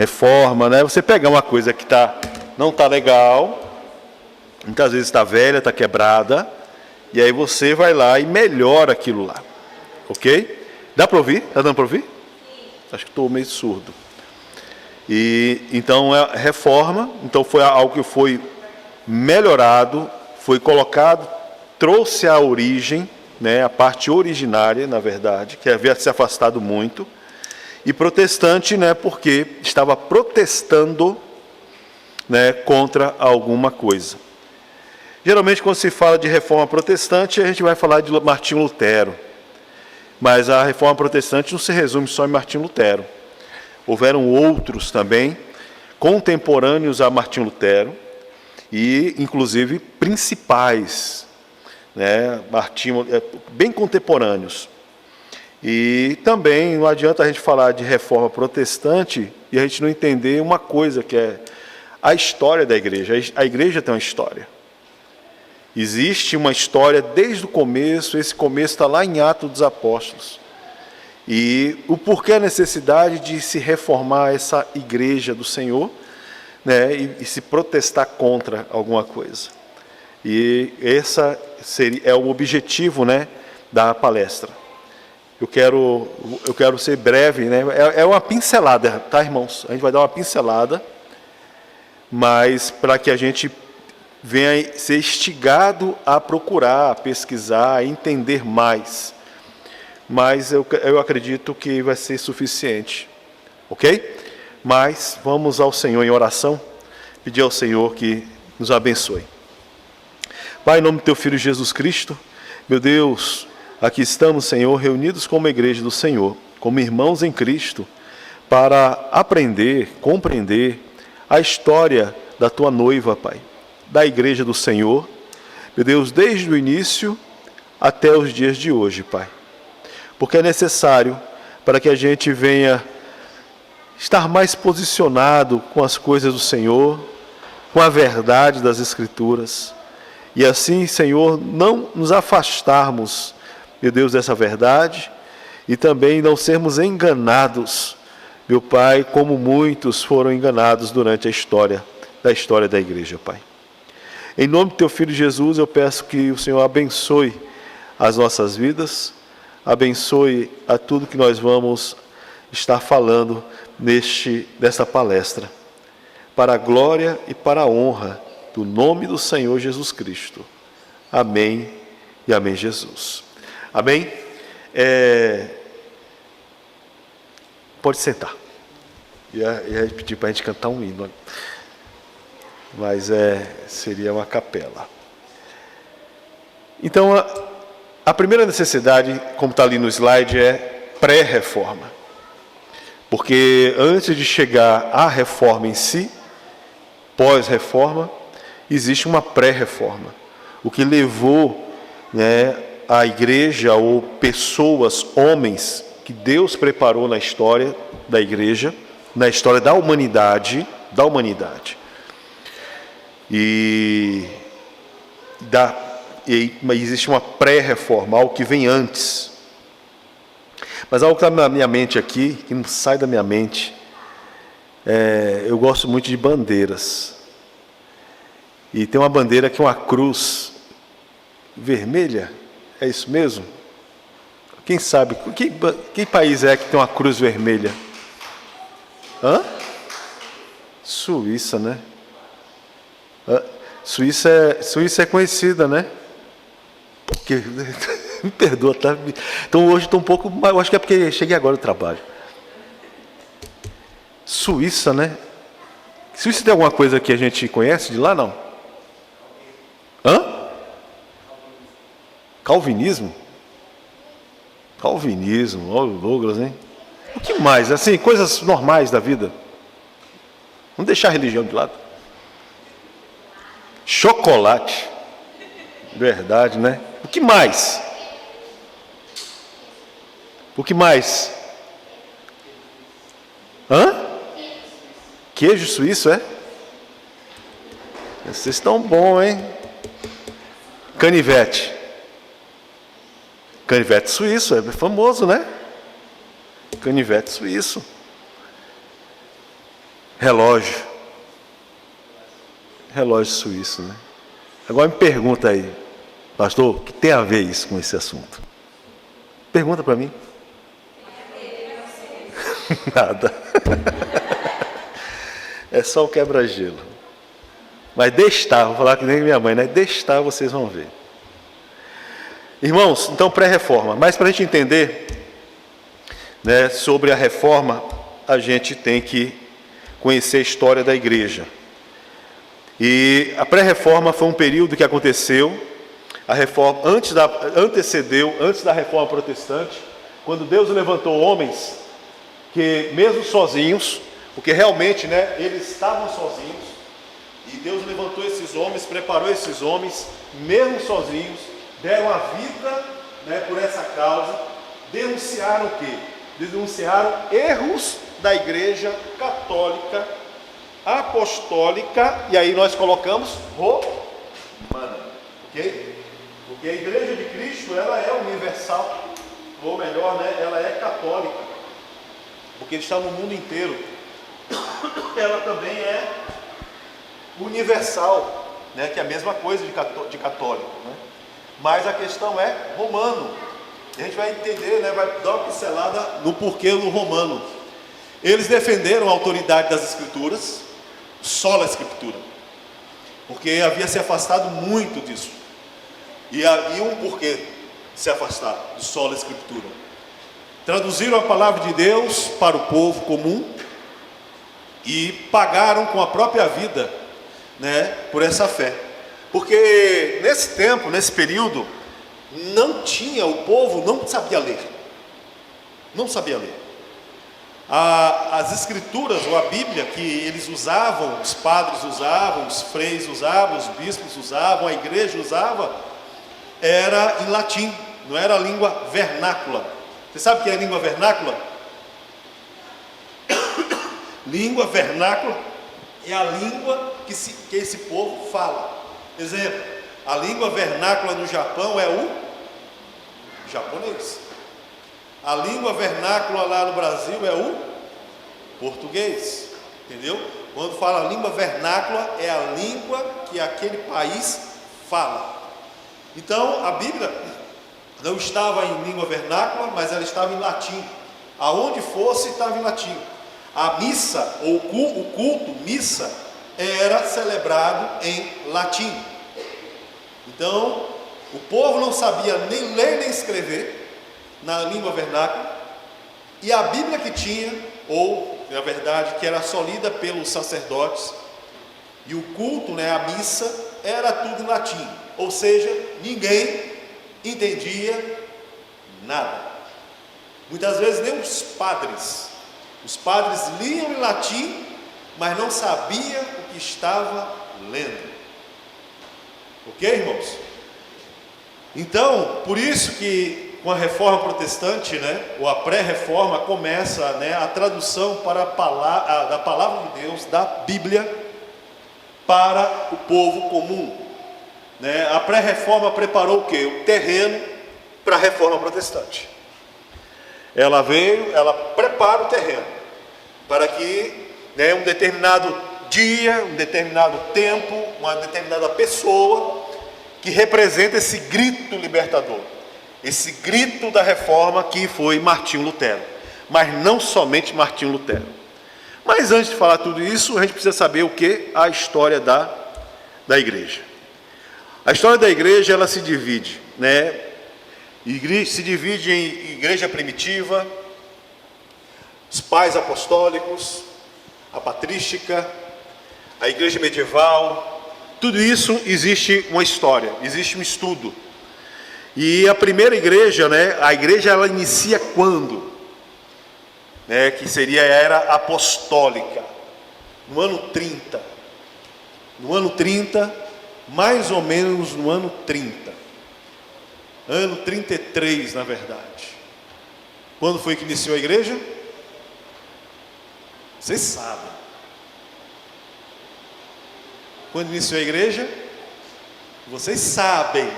Reforma, né? Você pegar uma coisa que não está legal, muitas vezes está velha, está quebrada, e aí você vai lá e melhora aquilo lá. Ok? Dá para ouvir? Está dando para ouvir? Acho que estou meio surdo. E então é reforma, então foi algo que foi melhorado, foi colocado, trouxe a origem, né, a parte originária, na verdade, que havia se afastado muito, e protestante, né, porque estava protestando, né, contra alguma coisa. Geralmente, quando se fala de reforma protestante, a gente vai falar de Martinho Lutero, mas a reforma protestante não se resume só em Martinho Lutero. Houveram outros também, contemporâneos a Martinho Lutero, e, inclusive, principais, né, bem contemporâneos. E também não adianta a gente falar de reforma protestante e a gente não entender uma coisa, que é a história da igreja. A igreja tem uma história. Existe uma história desde o começo, esse começo está lá em Atos dos Apóstolos. E o porquê a necessidade de se reformar essa igreja do Senhor, né, e se protestar contra alguma coisa. E esse é o objetivo, né, da palestra. Eu quero ser breve, né? É uma pincelada, tá, irmãos? A gente vai dar uma pincelada, mas para que a gente venha ser instigado a procurar, a pesquisar, a entender mais. Mas eu acredito que vai ser suficiente, ok? Mas vamos ao Senhor em oração, pedir ao Senhor que nos abençoe. Pai, em nome do Teu Filho Jesus Cristo, meu Deus, aqui estamos, Senhor, reunidos como igreja do Senhor, como irmãos em Cristo, para aprender, compreender a história da Tua noiva, Pai, da igreja do Senhor, meu Deus, desde o início até os dias de hoje, Pai. Porque é necessário para que a gente venha estar mais posicionado com as coisas do Senhor, com a verdade das Escrituras, e assim, Senhor, não nos afastarmos, meu Deus, dessa verdade, e também não sermos enganados, meu Pai, como muitos foram enganados durante a história da igreja, Pai. Em nome do Teu Filho Jesus, eu peço que o Senhor abençoe as nossas vidas, abençoe a tudo que nós vamos estar falando nesta palestra, para a glória e para a honra do nome do Senhor Jesus Cristo. Amém e amém, Jesus. Amém? Pode sentar. Ia pedir para a gente cantar um hino, mas seria uma capela. Então, a primeira necessidade, como está ali no slide, é pré-reforma. Porque antes de chegar à reforma em si, pós-reforma, existe uma pré-reforma. O que levou, né, a igreja, ou pessoas, homens, que Deus preparou na história da igreja, na história da humanidade, mas existe uma pré-reforma, algo que vem antes. Mas algo que está na minha mente aqui, que não sai da minha mente, eu gosto muito de bandeiras. E tem uma bandeira que é uma cruz vermelha, é isso mesmo? Quem sabe? Que país é que tem uma cruz vermelha? Suíça, né? Suíça é conhecida, né? Porque, me perdoa, tá? Então hoje estou um pouco, mas eu acho que é porque cheguei agora do trabalho. Suíça, né? Suíça tem alguma coisa que a gente conhece de lá, não? Calvinismo? Calvinismo, olha o Douglas, hein? O que mais? Assim, coisas normais da vida. Vamos deixar a religião de lado. Chocolate. Verdade, né? O que mais? O que mais? Queijo suíço, é? Vocês estão bons, hein? Canivete. Canivete suíço, é famoso, né? Canivete suíço. Relógio. Relógio suíço, né? Agora me pergunta aí, pastor, o que tem a ver isso com esse assunto? Pergunta para mim. Nada. É só o quebra-gelo. Mas destar, vou falar que nem minha mãe, né? Destar vocês vão ver. Irmãos, então pré-reforma. Mas para a gente entender, né, sobre a reforma, a gente tem que conhecer a história da igreja. E a pré-reforma foi um período que aconteceu, a reforma antes da reforma protestante, quando Deus levantou homens que mesmo sozinhos, porque realmente, né, eles estavam sozinhos, e Deus levantou esses homens, preparou esses homens, mesmo sozinhos, deram a vida, né, por essa causa, denunciaram o quê? Denunciaram erros da igreja católica, apostólica, e aí nós colocamos romana, ok? Porque a igreja de Cristo, ela é universal, ou melhor, né, ela é católica, porque ele está no mundo inteiro. Ela também é universal, né, que é a mesma coisa de católico, né? Mas a questão é romano. A gente vai entender, né, vai dar uma pincelada no porquê do romano. Eles defenderam a autoridade das escrituras, sola escritura, porque havia se afastado muito disso. E um porquê se afastar do sola escritura. Traduziram a palavra de Deus para o povo comum e pagaram com a própria vida, né, por essa fé. Porque nesse tempo, nesse período, o povo não sabia ler. Não sabia ler. As escrituras, ou a Bíblia, que eles usavam, os padres usavam, os freis usavam, os bispos usavam, a igreja usava, era em latim, não era a língua vernácula. Você sabe o que é a língua vernácula? Língua vernácula é a língua que esse povo fala. Exemplo, a língua vernácula no Japão é o japonês. A língua vernácula lá no Brasil é o português. Entendeu? Quando fala língua vernácula, é a língua que aquele país fala. Então, a Bíblia não estava em língua vernácula, mas ela estava em latim. Aonde fosse, estava em latim. A missa, ou o culto, missa, era celebrado em latim. Então, o povo não sabia nem ler nem escrever na língua vernácula, e a Bíblia que tinha, ou, na verdade, que era só lida pelos sacerdotes, e o culto, né, a missa, era tudo em latim. Ou seja, ninguém entendia nada. Muitas vezes nem os padres liam em latim, mas não sabiam o que estava lendo. Ok, irmãos? Então, por isso que com a reforma protestante, né, ou a pré-reforma, começa, né, a tradução para da palavra de Deus, da Bíblia, para o povo comum. Né? A pré-reforma preparou o quê? O terreno para a reforma protestante. Ela prepara o terreno para que, né, um determinado dia, um determinado tempo, uma determinada pessoa que representa esse grito libertador, esse grito da reforma que foi Martinho Lutero. Mas não somente Martinho Lutero. Mas antes de falar tudo isso, a gente precisa saber o que? A história da igreja. A história da igreja, ela se divide, né? Se divide em igreja primitiva, os pais apostólicos, a patrística, a igreja medieval. Tudo isso existe uma história, existe um estudo. E a primeira igreja, né? A igreja, ela inicia quando? Né, que seria a era apostólica, no ano 30. No ano 30, mais ou menos no ano 30. Ano 33, na verdade. Quando foi que iniciou a igreja? Vocês sabem. Quando iniciou a igreja? Vocês sabem.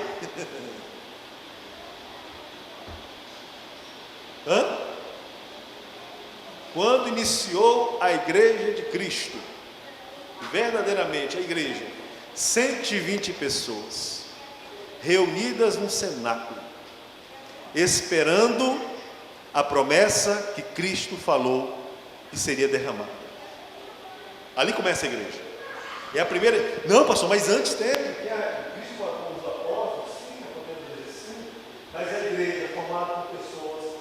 Hã? quando iniciou a igreja de Cristo, verdadeiramente a igreja, 120 pessoas, reunidas num cenáculo, esperando a promessa que Cristo falou que seria derramada. Ali começa a igreja. É a primeira. Não, pastor, mas antes teve que Cristo falou com os apóstolos, sim, podemos dizer assim, mas a igreja é formada por pessoas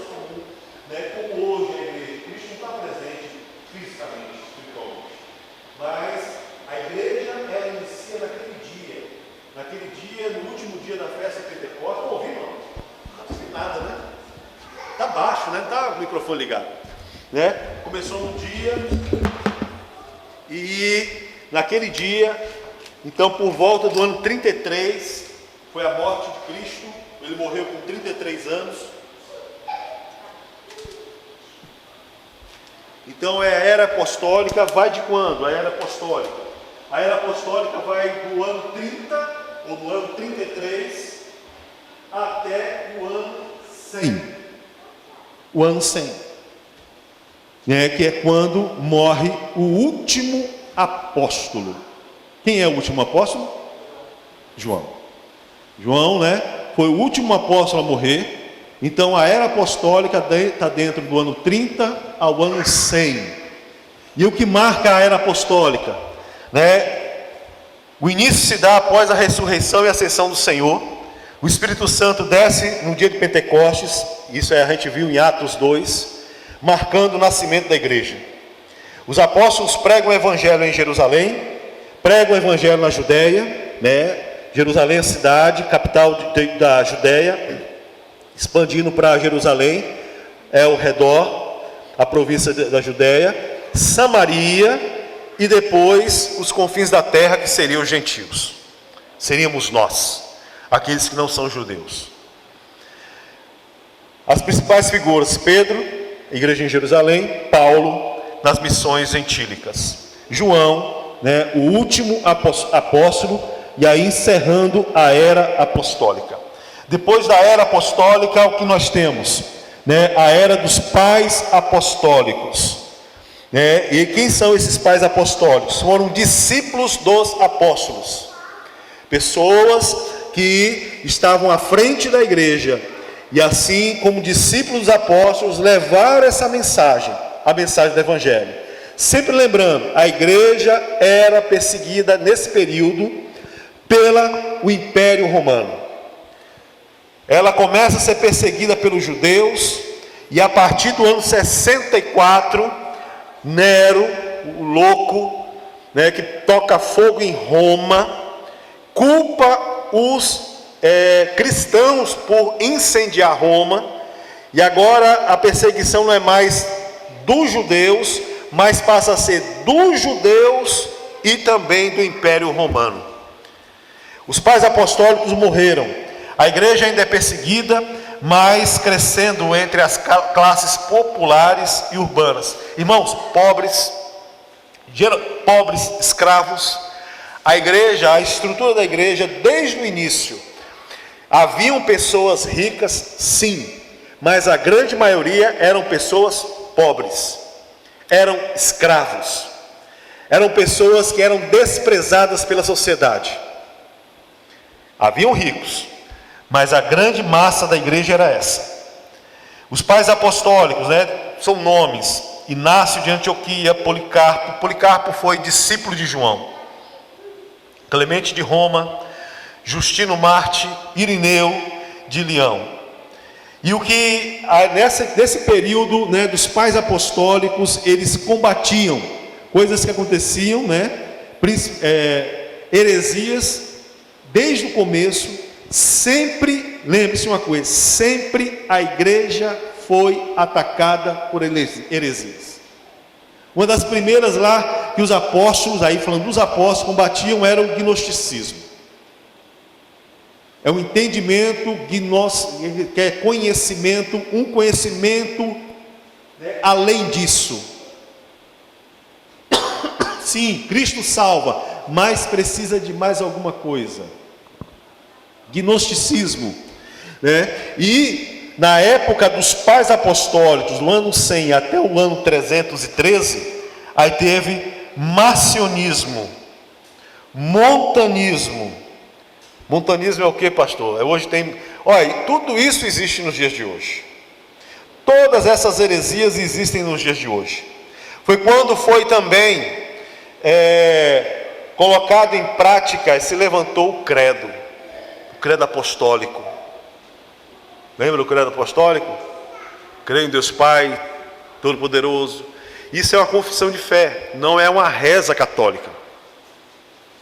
comuns, né? Como hoje a igreja, Cristo não está presente fisicamente, espiritualmente, mas a igreja ela inicia naquele dia, no último dia da festa de Pentecostes. Não ouvi, não ouvi nada, né? Está baixo, né? Está o microfone ligado, né? Começou um dia, e naquele dia, então por volta do ano 33, foi a morte de Cristo. Ele morreu com 33 anos. Então a era apostólica vai de quando? A era apostólica. A era apostólica vai do ano 30, ou do ano 33, até o ano 100. O ano 100. Que é quando morre o último apóstolo. Quem é o último apóstolo? João. João, foi o último apóstolo a morrer. Então a era apostólica está dentro do ano 30 ao ano 100. E o que marca a era apostólica? O início se dá após a ressurreição e ascensão do Senhor. O Espírito Santo desce no dia de Pentecostes. Isso a gente viu em Atos 2, marcando o nascimento da igreja. Os apóstolos pregam o evangelho em Jerusalém, pregam o evangelho na Judéia, Jerusalém é a cidade, capital da Judéia, expandindo para Jerusalém, ao redor, a província da Judéia, Samaria, e depois os confins da terra, que seriam os gentios. Seríamos nós, aqueles que não são judeus. As principais figuras: Pedro, igreja em Jerusalém; Paulo, nas missões gentílicas; João, o último apóstolo, e aí encerrando a era apostólica. Depois da era apostólica, o que nós temos? A era dos pais apostólicos. E quem são esses pais apostólicos? Foram discípulos dos apóstolos, pessoas que estavam à frente da igreja, e assim como discípulos dos apóstolos levaram essa mensagem, a mensagem do evangelho. Sempre lembrando, a igreja era perseguida nesse período pelo Império Romano. Ela começa a ser perseguida pelos judeus, e a partir do ano 64, Nero, o louco, que toca fogo em Roma, culpa os cristãos por incendiar Roma. E agora a perseguição não é mais dos judeus, mas passa a ser dos judeus e também do Império Romano. Os pais apostólicos morreram. A igreja ainda é perseguida, mas crescendo entre as classes populares e urbanas. Irmãos, pobres, escravos. A igreja, a estrutura da igreja, desde o início, haviam pessoas ricas, sim, mas a grande maioria eram pessoas pobres, eram escravos, eram pessoas que eram desprezadas pela sociedade. Haviam ricos, mas a grande massa da igreja era essa. Os pais apostólicos, são nomes: Inácio de Antioquia, Policarpo. Policarpo foi discípulo de João. Clemente de Roma, Justino Marte, Irineu de Leão. E o que nesse período, dos pais apostólicos, eles combatiam coisas que aconteciam, heresias, desde o começo. Sempre, lembre-se uma coisa, sempre a igreja foi atacada por heresias. Uma das primeiras lá que os apóstolos, aí falando dos apóstolos, combatiam era o gnosticismo. É um entendimento que é conhecimento, um conhecimento além disso. Sim, Cristo salva, mas precisa de mais alguma coisa. Gnosticismo, E na época dos pais apostólicos, do ano 100 até o ano 313, aí teve marcionismo, montanismo. Montanismo é o que, pastor? Hoje tem... Olha, tudo isso existe nos dias de hoje. Todas essas heresias existem nos dias de hoje. Foi quando foi também colocado em prática e se levantou o credo apostólico. Lembra do credo apostólico? Creio em Deus Pai Todo-Poderoso. Isso é uma confissão de fé, não é uma reza católica.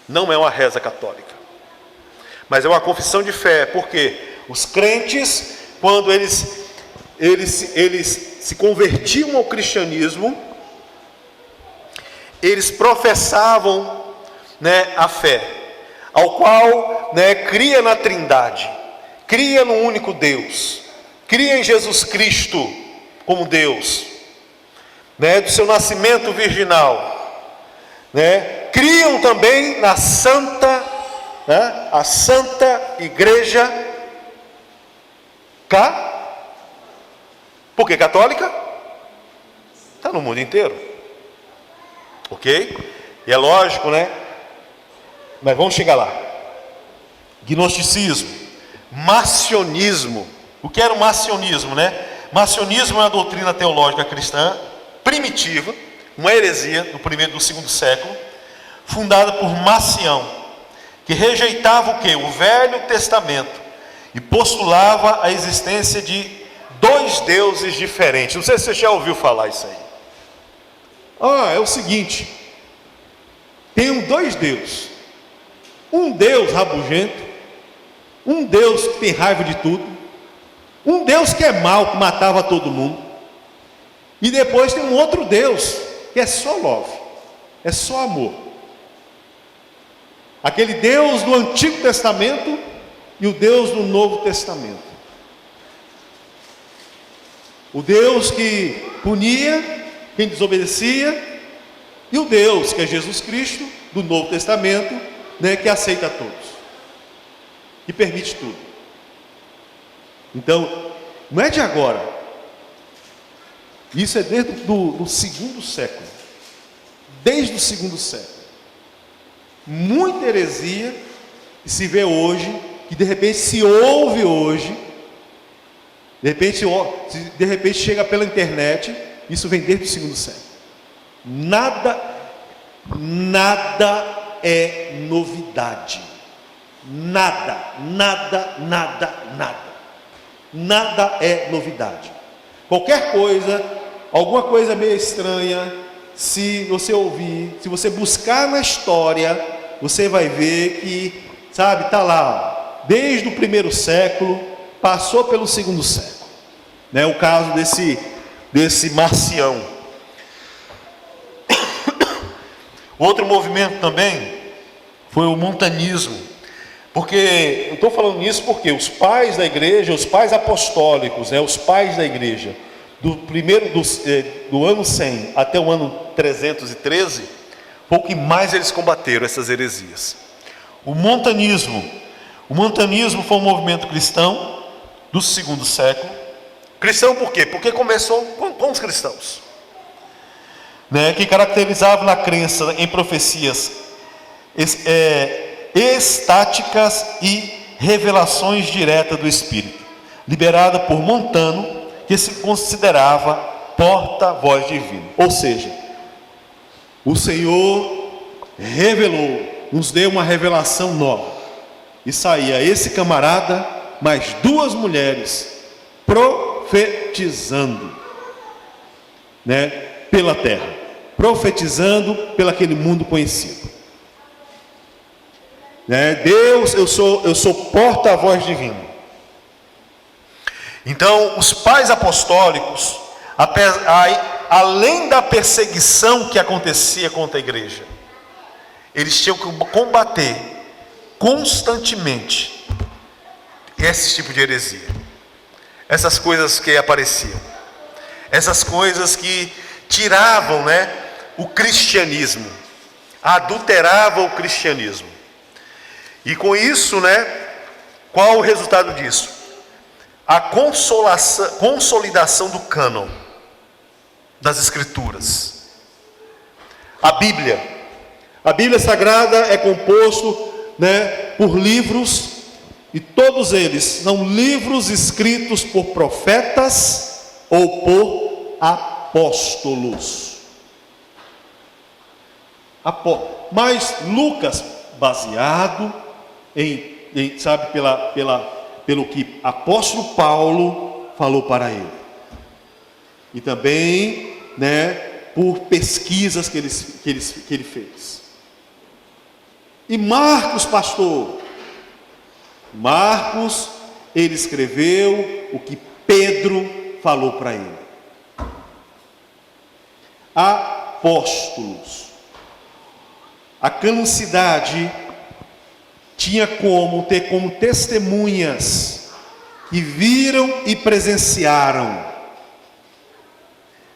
Não é uma reza católica. Mas é uma confissão de fé, porque os crentes, quando eles se convertiam ao cristianismo, eles professavam, né, a fé, ao qual, né, cria na Trindade, cria no único Deus, cria em Jesus Cristo como Deus, né, do seu nascimento virginal, né, criam também na a Santa Igreja por que católica? Está no mundo inteiro, ok? E é lógico, né? Mas vamos chegar lá. Gnosticismo, marcionismo. O que era o marcionismo, né? Marcionismo é uma doutrina teológica cristã primitiva, uma heresia do segundo século, fundada por Marcião, que rejeitava o quê? O Velho Testamento e postulava a existência de dois deuses diferentes. Não sei se você já ouviu falar isso aí. É o seguinte: tem dois deuses. Um Deus rabugento, um Deus que tem raiva de tudo, um Deus que é mau, que matava todo mundo, e depois tem um outro Deus que é só love, é só amor. Aquele Deus do Antigo Testamento e o Deus do Novo Testamento. O Deus que punia quem desobedecia, e o Deus que é Jesus Cristo do Novo Testamento, né, que aceita todos e permite tudo. Então, não é de agora. Isso é desde do segundo século. Desde o segundo século. Muita heresia que se vê hoje, que de repente se ouve hoje, de repente chega pela internet. Isso vem desde o segundo século. Nada é novidade. Nada é novidade. Qualquer coisa, alguma coisa meio estranha, se você ouvir, se você buscar na história, você vai ver que, sabe, está lá, desde o primeiro século, passou pelo segundo século, né? O caso desse Marcião. Outro movimento também foi o montanismo. Porque eu estou falando nisso porque os pais da igreja, os pais apostólicos, né, os pais da igreja, do ano 100 até o ano 313, foi o que mais eles combateram essas heresias. O montanismo foi um movimento cristão do segundo século. Cristão por quê? Porque começou com os cristãos, né, que caracterizavam na crença em profecias estáticas e revelações diretas do Espírito, liberada por Montano, que se considerava porta-voz divino. Ou seja, o Senhor revelou, nos deu uma revelação nova, e saía esse camarada, mais duas mulheres, profetizando, né, pela terra, profetizando pelo aquele mundo conhecido. Deus, eu sou porta-voz divino. Então, os pais apostólicos, além da perseguição que acontecia contra a igreja, eles tinham que combater constantemente esse tipo de heresia, essas coisas que apareciam, essas coisas que tiravam, né, o cristianismo, adulteravam o cristianismo. E com isso, né, qual o resultado disso? a consolidação do cânon das Escrituras. A Bíblia Sagrada é composto, por livros, e todos eles são livros escritos por profetas ou por apóstolos. Mas Lucas, baseado pelo que apóstolo Paulo falou para ele, e também, por pesquisas que ele fez. E Marcos, pastor, ele escreveu o que Pedro falou para ele. Apóstolos. A canonicidade tinha ter como testemunhas que viram e presenciaram.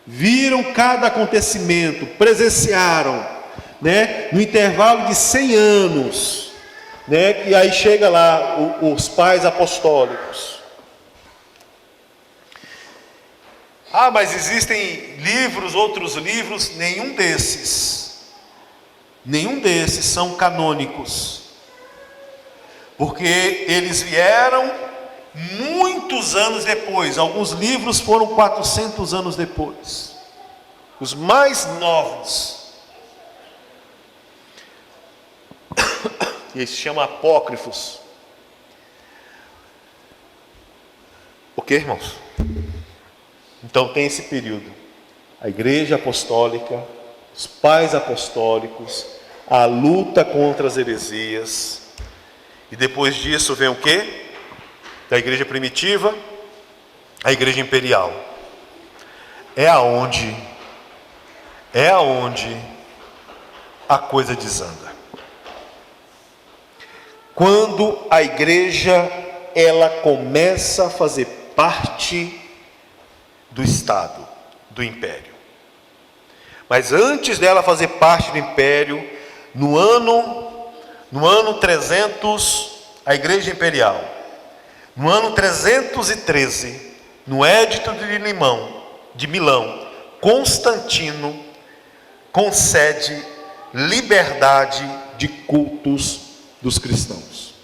Viram cada acontecimento, presenciaram, no intervalo de 100 anos, e aí chega lá os pais apostólicos. Mas existem outros livros, nenhum desses são canônicos, porque eles vieram muitos anos depois. Alguns livros foram 400 anos depois, os mais novos. E eles se chamam apócrifos. Ok, irmãos? Então tem esse período. A igreja apostólica, os pais apostólicos, a luta contra as heresias. E depois disso vem o quê? Da igreja primitiva, a igreja imperial. É aonde a coisa desanda. Quando a igreja ela começa a fazer parte do Estado, do Império. Mas antes dela fazer parte do Império, no ano 300, a igreja imperial, no ano 313, no Edito de Milão, Constantino concede liberdade de cultos dos cristãos.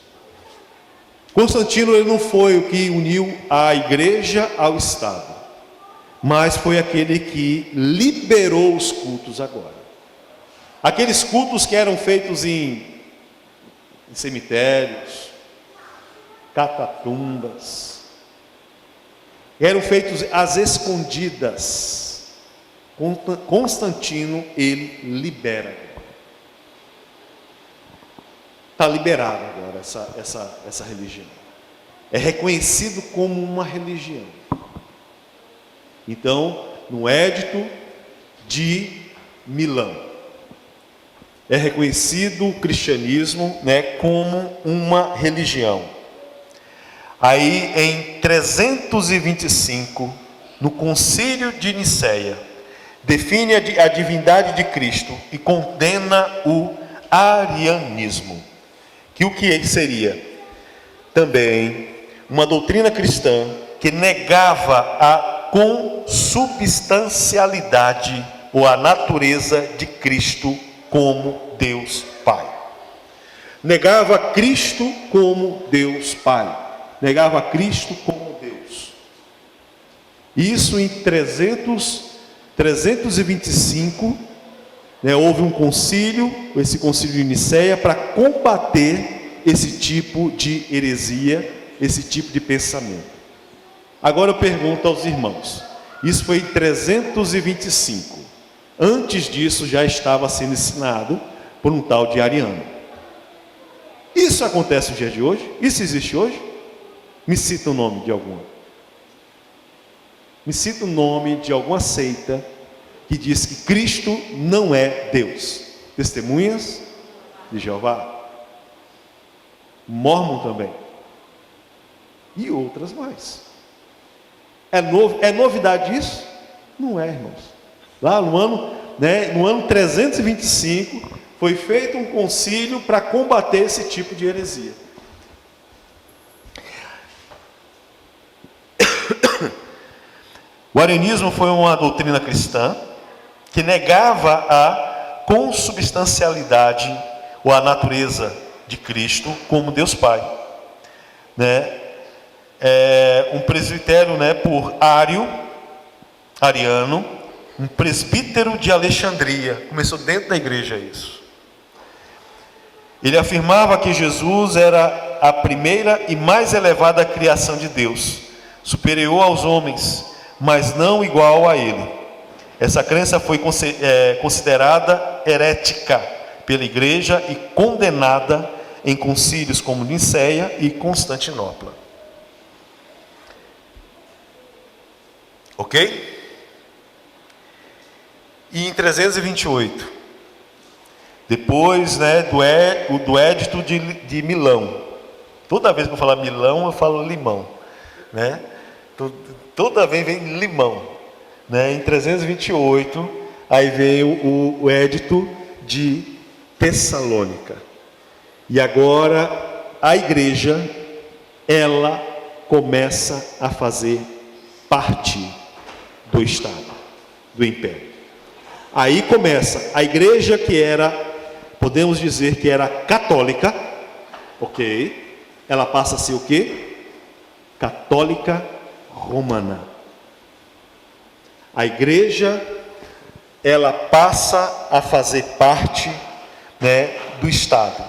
Constantino ele não foi o que uniu a igreja ao Estado, mas foi aquele que liberou os cultos agora. Aqueles cultos que eram feitos em cemitérios, catatumbas, eram feitos às escondidas. Constantino, ele libera. Está liberada agora essa religião. É reconhecido como uma religião. Então, no Edito de Milão, é reconhecido o cristianismo, como uma religião. Aí em 325, no Concílio de Nicéia, define a divindade de Cristo e condena o arianismo, que o que seria? Também uma doutrina cristã que negava a consubstancialidade ou a natureza de Cristo como Deus Pai. Negava Cristo como Deus Pai. Negava Cristo como Deus. Isso em 325, houve um concílio, esse concílio de Nicéia, para combater esse tipo de heresia, esse tipo de pensamento. Agora eu pergunto aos irmãos, isso foi em 325. Antes disso já estava sendo ensinado por um tal de Ariano. Isso acontece no dia de hoje? Isso existe hoje? Me cita o nome de alguma. Me cita o nome de alguma seita que diz que Cristo não é Deus. Testemunhas de Jeová, Mórmon também, e outras mais. É novidade isso? Não é, irmãos. Lá no ano 325, foi feito um concílio para combater esse tipo de heresia. O arianismo foi uma doutrina cristã que negava a consubstancialidade ou a natureza de Cristo como Deus Pai, né? Um presbitério, né, por Ariano, um presbítero de Alexandria, começou dentro da igreja isso. Ele afirmava que Jesus era a primeira e mais elevada criação de Deus, superior aos homens, mas não igual a ele. Essa crença foi considerada herética pela igreja e condenada em concílios como Nicéia e Constantinopla. Ok? E em 328, depois, né, do Edito de Milão. Toda vez que eu falar Milão, eu falo limão, né? Toda vez vem limão, né? Em 328, aí veio o Edito de Tessalônica. E agora a igreja, ela começa a fazer parte do Estado, do Império. Aí começa a igreja que era, podemos dizer que era católica, ok? Ela passa a ser o quê? Católica romana. A igreja, ela passa a fazer parte, né, do Estado.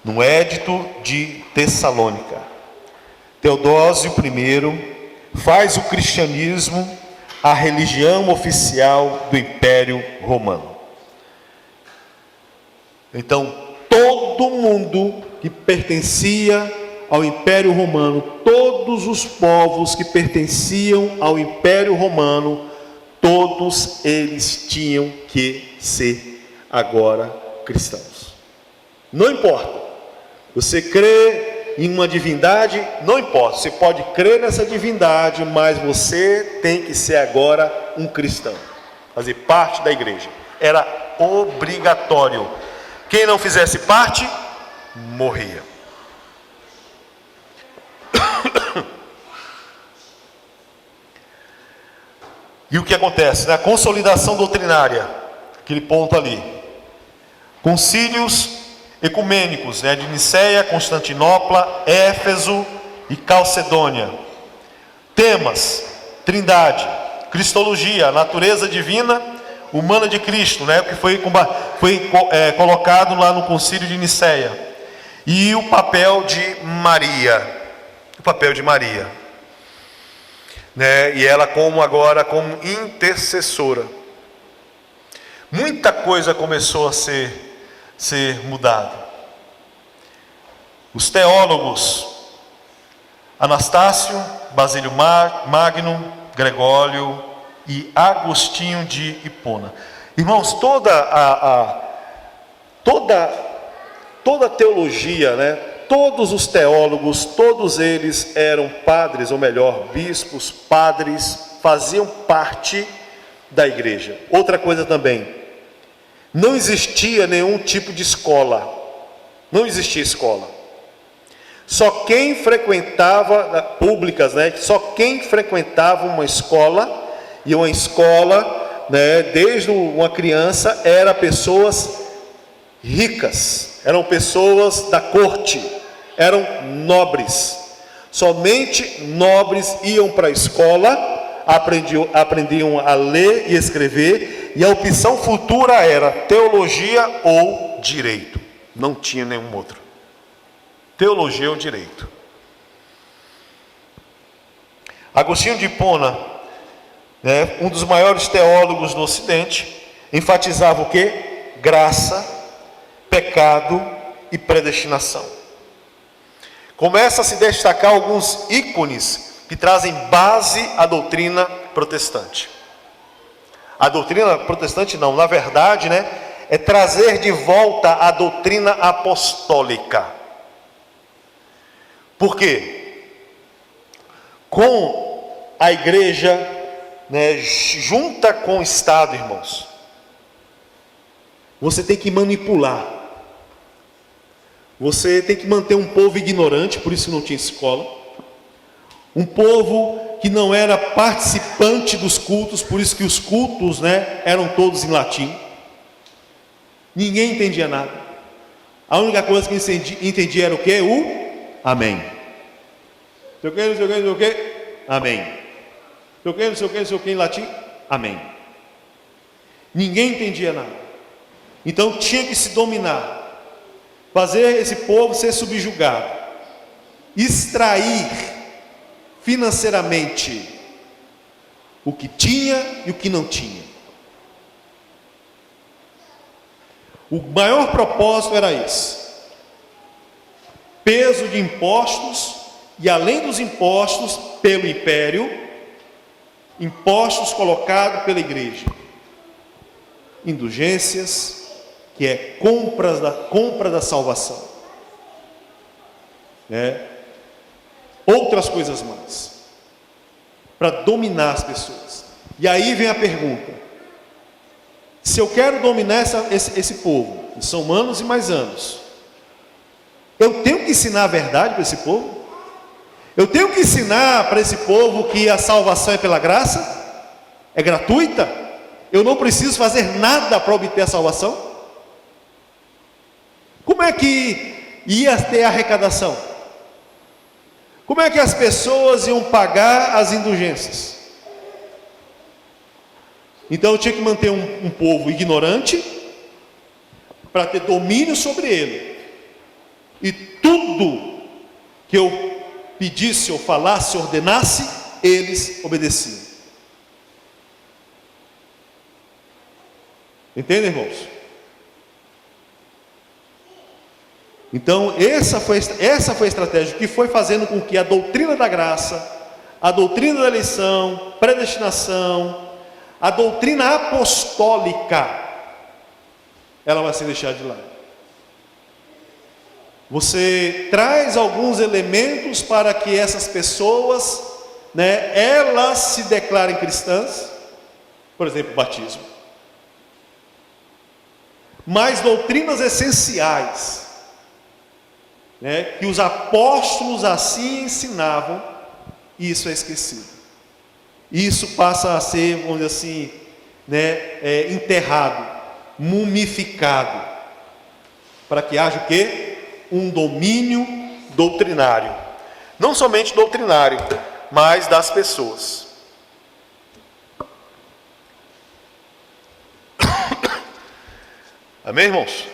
No Edito de Tessalônica, Teodósio I faz o cristianismo a religião oficial do Império Romano. Então, todo mundo que pertencia ao Império Romano, todos os povos que pertenciam ao Império Romano, todos eles tinham que ser agora cristãos. Não importa, você crê em uma divindade, não importa, você pode crer nessa divindade, mas você tem que ser agora um cristão, fazer parte da igreja. Era obrigatório. Quem não fizesse parte, morria. E o que acontece? Na consolidação doutrinária, aquele ponto ali, concílios ecumênicos, né, de Nicéia, Constantinopla, Éfeso e Calcedônia. Temas: Trindade, Cristologia, natureza divina, humana de Cristo, né, que foi colocado lá no concílio de Nicéia. E o papel de Maria. O papel de Maria. Né, e ela como intercessora. Muita coisa começou a ser mudado. Os teólogos Anastácio, Basílio Magno, Gregório e Agostinho de Hipona. Irmãos, toda a teologia, né? Todos os teólogos, todos eles eram padres, ou melhor, bispos, padres, faziam parte da igreja. Outra coisa também, não existia nenhum tipo de escola. Não existia escola. Só quem frequentava, públicas, né? Só quem frequentava uma escola, e uma escola, né, desde uma criança, eram pessoas ricas, eram pessoas da corte, eram nobres. Somente nobres iam para a escola, aprendiam a ler e escrever, e a opção futura era teologia ou direito. Não tinha nenhum outro. Teologia ou direito. Agostinho de Hipona, né, um dos maiores teólogos do Ocidente, enfatizava o quê? Graça, pecado e predestinação. Começa a se destacar alguns ícones que trazem base à doutrina protestante. A doutrina protestante não, na verdade, né, é trazer de volta a doutrina apostólica. Por quê? Com a igreja, né, junta com o Estado, irmãos, você tem que manipular. Você tem que manter um povo ignorante, por isso não tinha escola. Um povo que não era participante dos cultos, por isso que os cultos, né, eram todos em latim. Ninguém entendia nada. A única coisa que entendia era o quê? O amém. Sei o quê, não sei o quê, não sei o quê. Amém. Sei o quê, não sei o quê, não sei o quê em latim. Amém. Ninguém entendia nada. Então tinha que se dominar, fazer esse povo ser subjugado, extrair financeiramente o que tinha e o que não tinha. O maior propósito era esse: peso de impostos, e além dos impostos pelo império, impostos colocados pela igreja, indulgências, que é compra da salvação, né? Outras coisas mais, para dominar as pessoas. E aí vem a pergunta: se eu quero dominar esse povo, que são anos e mais anos, eu tenho que ensinar a verdade para esse povo? Eu tenho que ensinar para esse povo que a salvação é pela graça? É gratuita? Eu não preciso fazer nada para obter a salvação? Como é que ia ter arrecadação? Como é que as pessoas iam pagar as indulgências? Então eu tinha que manter um povo ignorante para ter domínio sobre ele. E tudo que eu pedisse, ou falasse, ordenasse, eles obedeciam. Entendem, irmãos? Então essa foi a estratégia que foi fazendo com que a doutrina da graça, a doutrina da eleição, predestinação, a doutrina apostólica, ela vai ser deixada de lado. Você traz alguns elementos para que essas pessoas, né, elas se declarem cristãs, por exemplo, batismo. Mas doutrinas essenciais, né, que os apóstolos assim ensinavam, isso é esquecido. Isso passa a ser, vamos dizer assim, né, enterrado, mumificado, para que haja o quê? Um domínio doutrinário. Não somente doutrinário, mas das pessoas. Amém, irmãos?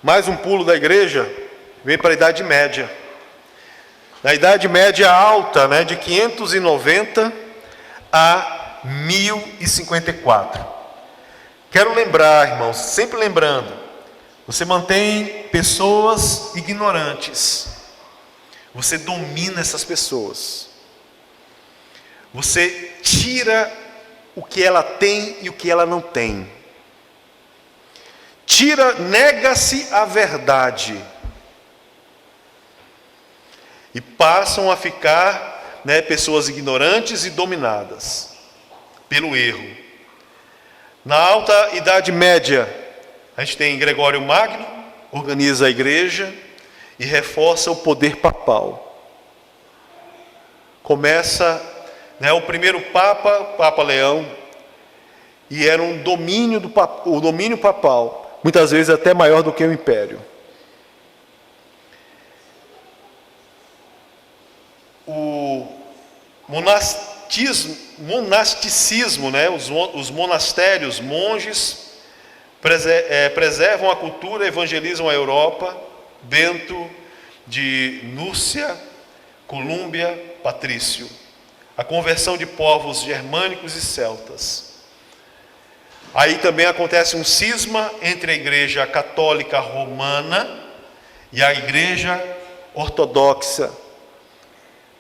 Mais um pulo da igreja, vem para a Idade Média. Na Idade Média alta, né, de 590 a 1054. Quero lembrar, irmãos, sempre lembrando, você mantém pessoas ignorantes, você domina essas pessoas, você tira o que ela tem e o que ela não tem, nega-se a verdade, e passam a ficar, né, pessoas ignorantes e dominadas pelo erro. Na Alta Idade Média, a gente tem Gregório Magno, organiza a igreja e reforça o poder papal. Começa, né, o primeiro Papa, Papa Leão, e era um domínio o domínio papal, muitas vezes até maior do que o império. O monasticismo, né, os monastérios, monges, preservam a cultura, evangelizam a Europa. Bento de Núrcia, Colúmbia, Patrício. A conversão de povos germânicos e celtas. Aí também acontece um cisma entre a igreja católica romana e a igreja ortodoxa,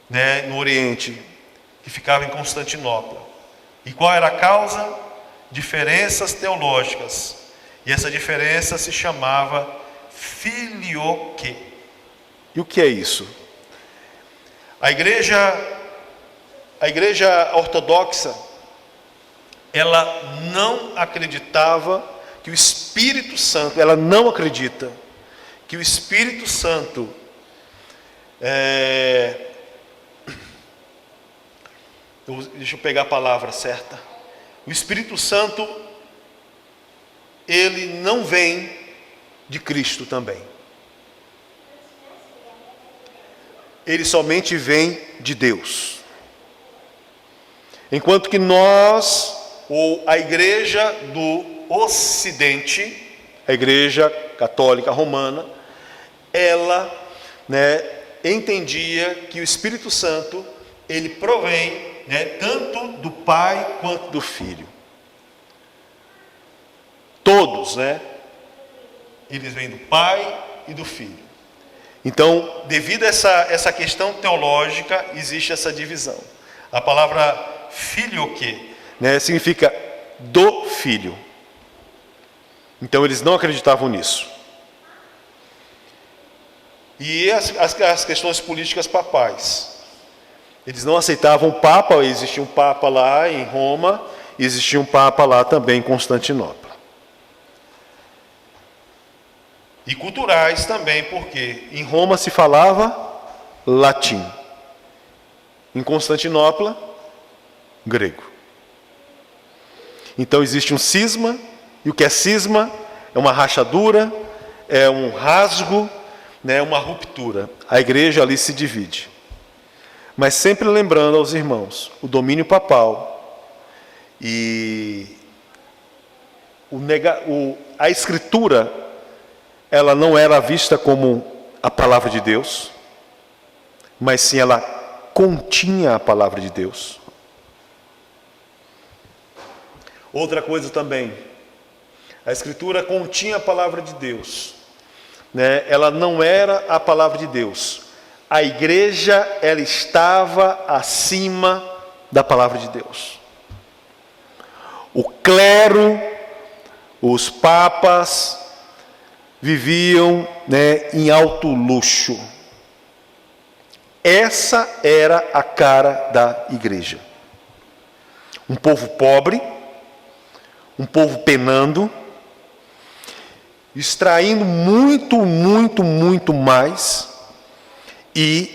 né, no Oriente, que ficava em Constantinopla. E qual era a causa? Diferenças teológicas. E essa diferença se chamava filioque. E o que é isso? A igreja ortodoxa, ela não acreditava que o Espírito Santo, ela não acredita que o Espírito Santo deixa eu pegar a palavra certa. O Espírito Santo, ele não vem de Cristo também. Ele somente vem de Deus. Enquanto que nós, ou a igreja do Ocidente, a igreja católica romana, ela, entendia que o Espírito Santo, ele provém, tanto do Pai quanto do Filho. Todos, eles vêm do Pai e do Filho. Então, devido a essa questão teológica, existe essa divisão. A palavra filioque, significa do Filho. Então, eles não acreditavam nisso. E as questões políticas papais. Eles não aceitavam o Papa, existia um Papa lá em Roma, e existia um Papa lá também em Constantinopla. E culturais também, porque em Roma se falava latim. Em Constantinopla, grego. Então existe um cisma, e o que é cisma? É uma rachadura, é um rasgo, uma ruptura. A igreja ali se divide. Mas sempre lembrando aos irmãos, o domínio papal e a escritura, ela não era vista como a palavra de Deus, mas sim ela continha a palavra de Deus. Outra coisa também, a escritura continha a palavra de Deus, ela não era a palavra de Deus. A igreja, ela estava acima da palavra de Deus. O clero, os papas, viviam em alto luxo. Essa era a cara da igreja. Um povo pobre, um povo penando, extraindo muito, muito, muito mais, e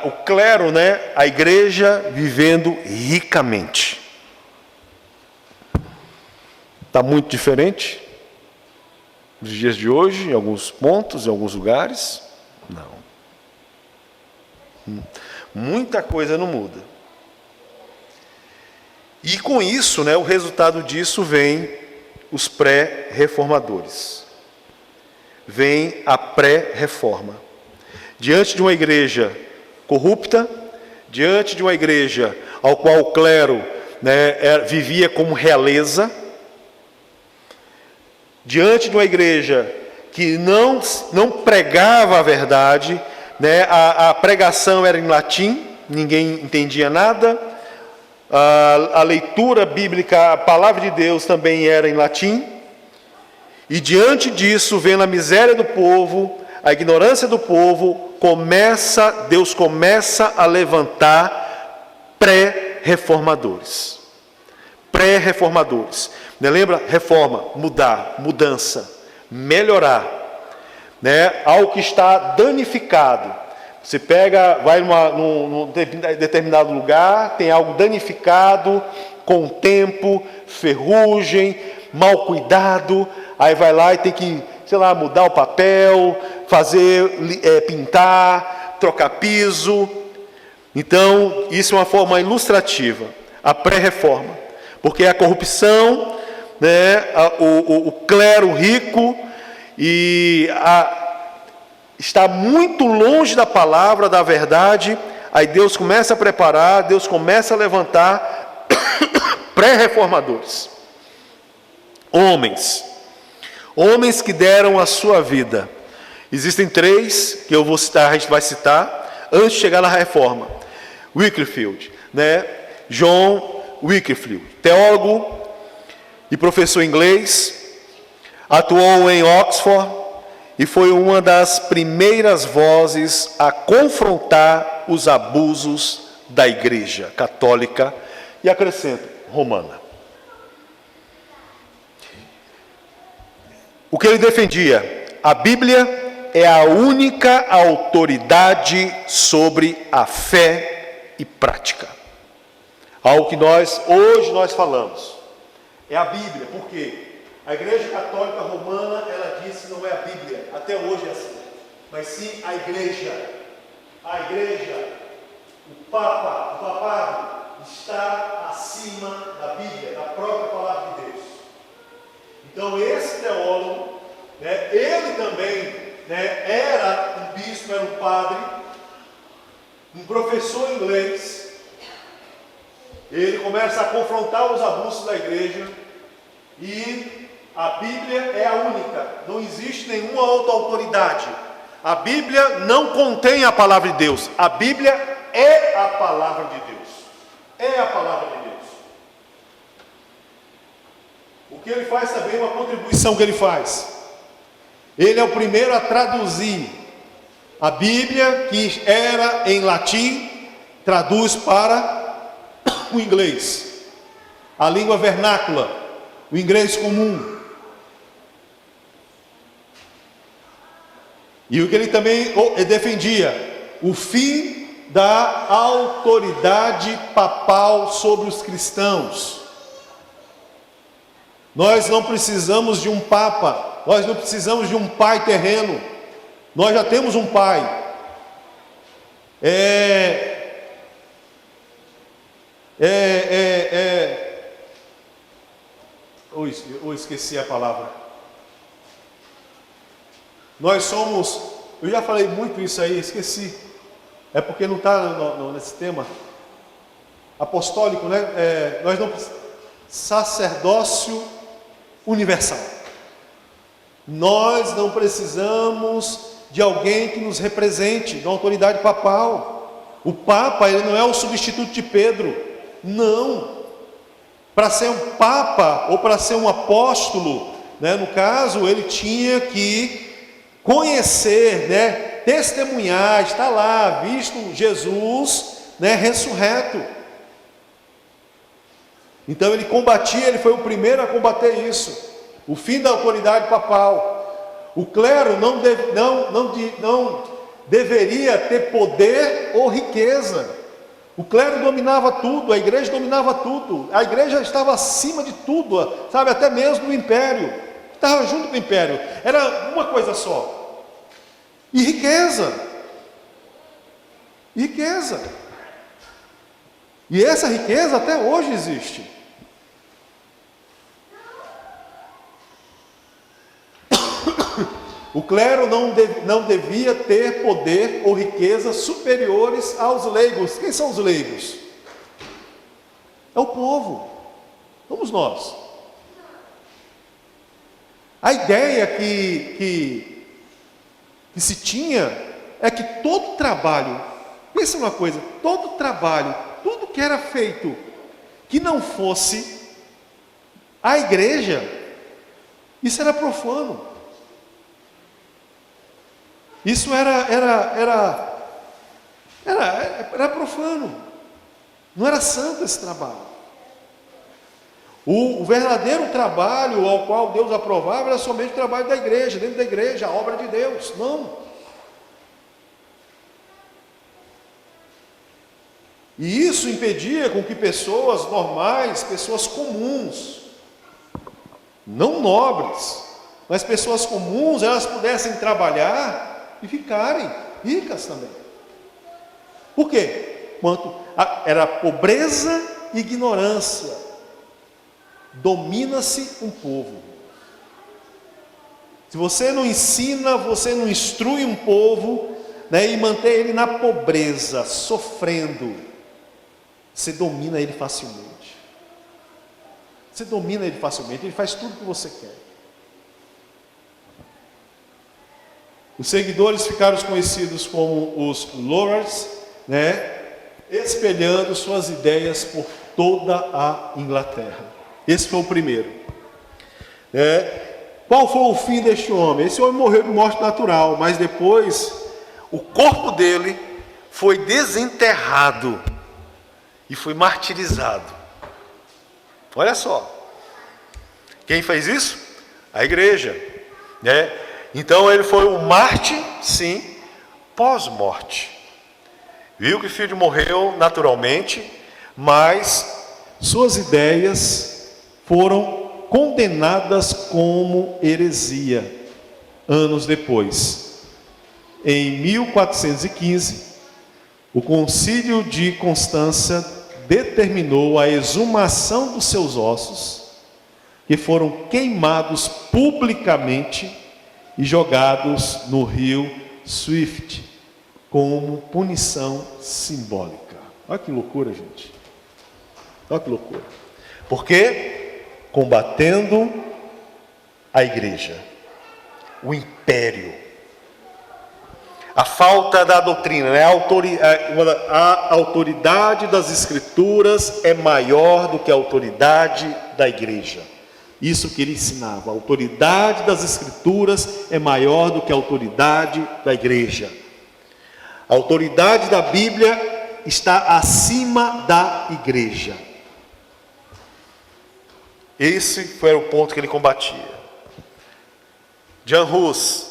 o clero, a igreja vivendo ricamente. Está muito diferente dos dias de hoje, em alguns pontos, em alguns lugares? Não. Muita coisa não muda. E com isso, o resultado disso vem os pré-reformadores. Vem a pré-reforma. Diante de uma igreja corrupta, diante de uma igreja ao qual o clero vivia como realeza, diante de uma igreja que não pregava a verdade, a pregação era em latim, ninguém entendia nada, a leitura bíblica, a palavra de Deus também era em latim, e diante disso, vendo a miséria do povo, a ignorância do povo, Deus começa a levantar pré-reformadores. Pré-reformadores. Lembra? Reforma, mudar, mudança, melhorar. Algo que está danificado. Você vai num determinado lugar, tem algo danificado, com o tempo, ferrugem, mal cuidado, aí vai lá e tem que, mudar o papel, pintar, trocar piso. Então, isso é uma forma ilustrativa, a pré-reforma, porque a corrupção, o clero rico está muito longe da palavra, da verdade. Aí Deus começa a preparar, Deus começa a levantar pré-reformadores, homens que deram a sua vida. Existem 3 que eu vou citar, a gente vai citar, antes de chegar na reforma. Wycliffe, John Wycliffe, teólogo e professor inglês, atuou em Oxford e foi uma das primeiras vozes a confrontar os abusos da igreja católica, e acrescento, romana. O que ele defendia? A Bíblia é a única autoridade sobre a fé e prática. ao que hoje nós falamos. É a Bíblia, por quê? A Igreja Católica Romana, ela disse que não é a Bíblia, até hoje é assim, mas sim a Igreja. A Igreja, o papado, está acima da Bíblia, da própria palavra de Deus. Então esse teólogo, ele também era um bispo, era um padre, um professor inglês. Ele começa a confrontar os abusos da igreja, e a Bíblia é a única, não existe nenhuma outra autoridade. A Bíblia não contém a palavra de Deus, a Bíblia é a palavra de Deus. É a palavra de Deus. O que ele faz também, uma contribuição que ele faz. Ele é o primeiro a traduzir a Bíblia, que era em latim, traduz para o inglês, a língua vernácula, o inglês comum. E o que ele também defendia, o fim da autoridade papal sobre os cristãos. Nós não precisamos de um papa, nós não precisamos de um pai terreno, nós já temos um pai. Eu esqueci a palavra. Nós somos, eu já falei muito isso aí, esqueci. É porque não está nesse tema apostólico, né? Nós não sacerdócio universal. Nós não precisamos de alguém que nos represente, de uma autoridade papal. O Papa, ele não é o substituto de Pedro, não. Para ser um Papa ou para ser um apóstolo, no caso, ele tinha que conhecer, testemunhar, estar lá, visto Jesus, ressurreto. Então ele combatia, ele foi o primeiro a combater isso, o fim da autoridade papal. O clero não deveria ter poder ou riqueza. O clero dominava tudo, a igreja dominava tudo, a igreja estava acima de tudo, sabe, até mesmo do império, estava junto do império, era uma coisa só, e riqueza, e essa riqueza até hoje existe. O clero não devia ter poder ou riqueza superiores aos leigos. Quem são os leigos? É o povo, somos nós. A ideia que se tinha é que todo trabalho, pensa uma coisa, todo trabalho, tudo que era feito que não fosse a igreja, isso era profano. Isso era profano, não era santo esse trabalho. O verdadeiro trabalho ao qual Deus aprovava era somente o trabalho da igreja, dentro da igreja, a obra de Deus, não. E isso impedia com que pessoas normais, pessoas comuns, não nobres, mas pessoas comuns, elas pudessem trabalhar e ficarem ricas também. Por quê? Era pobreza e ignorância. Domina-se um povo. Se você não ensina, você não instrui um povo, e mantém ele na pobreza, sofrendo, você domina ele facilmente. Ele faz tudo o que você quer. Os seguidores ficaram conhecidos como os Lollards, espelhando suas ideias por toda a Inglaterra. Esse foi o primeiro. Qual foi o fim deste homem? Esse homem morreu de morte natural, mas depois o corpo dele foi desenterrado e foi martirizado. Olha só. Quem fez isso? A igreja, Então ele foi um mártir, sim, pós-morte. Viu que o filho morreu naturalmente, mas suas ideias foram condenadas como heresia anos depois. Em 1415, o Concílio de Constança determinou a exumação dos seus ossos, que foram queimados publicamente e jogados no rio Swift, como punição simbólica. Olha que loucura, gente. Olha que loucura. Por quê? Combatendo a igreja, o império, a falta da doutrina, né? A autoridade das escrituras é maior do que a autoridade da igreja. Isso que ele ensinava, a autoridade das escrituras é maior do que a autoridade da igreja. A autoridade da Bíblia está acima da igreja. Esse foi o ponto que ele combatia. Jan Hus,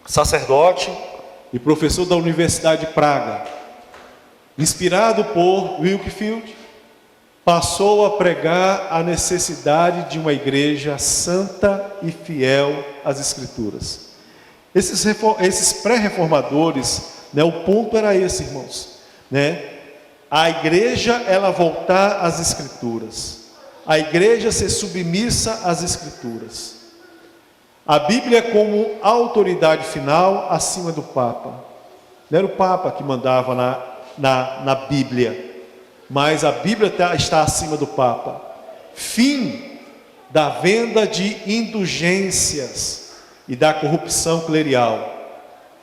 sacerdote e professor da Universidade de Praga, inspirado por Wilkefield, passou a pregar a necessidade de uma igreja santa e fiel às Escrituras. Esses pré-reformadores, né, o ponto era esse, irmãos, né? A igreja, ela voltar às Escrituras, a igreja ser submissa às Escrituras, a Bíblia como autoridade final acima do Papa. Não era o Papa que mandava na Bíblia, mas a Bíblia está acima do Papa. Fim da venda de indulgências e da corrupção clerical.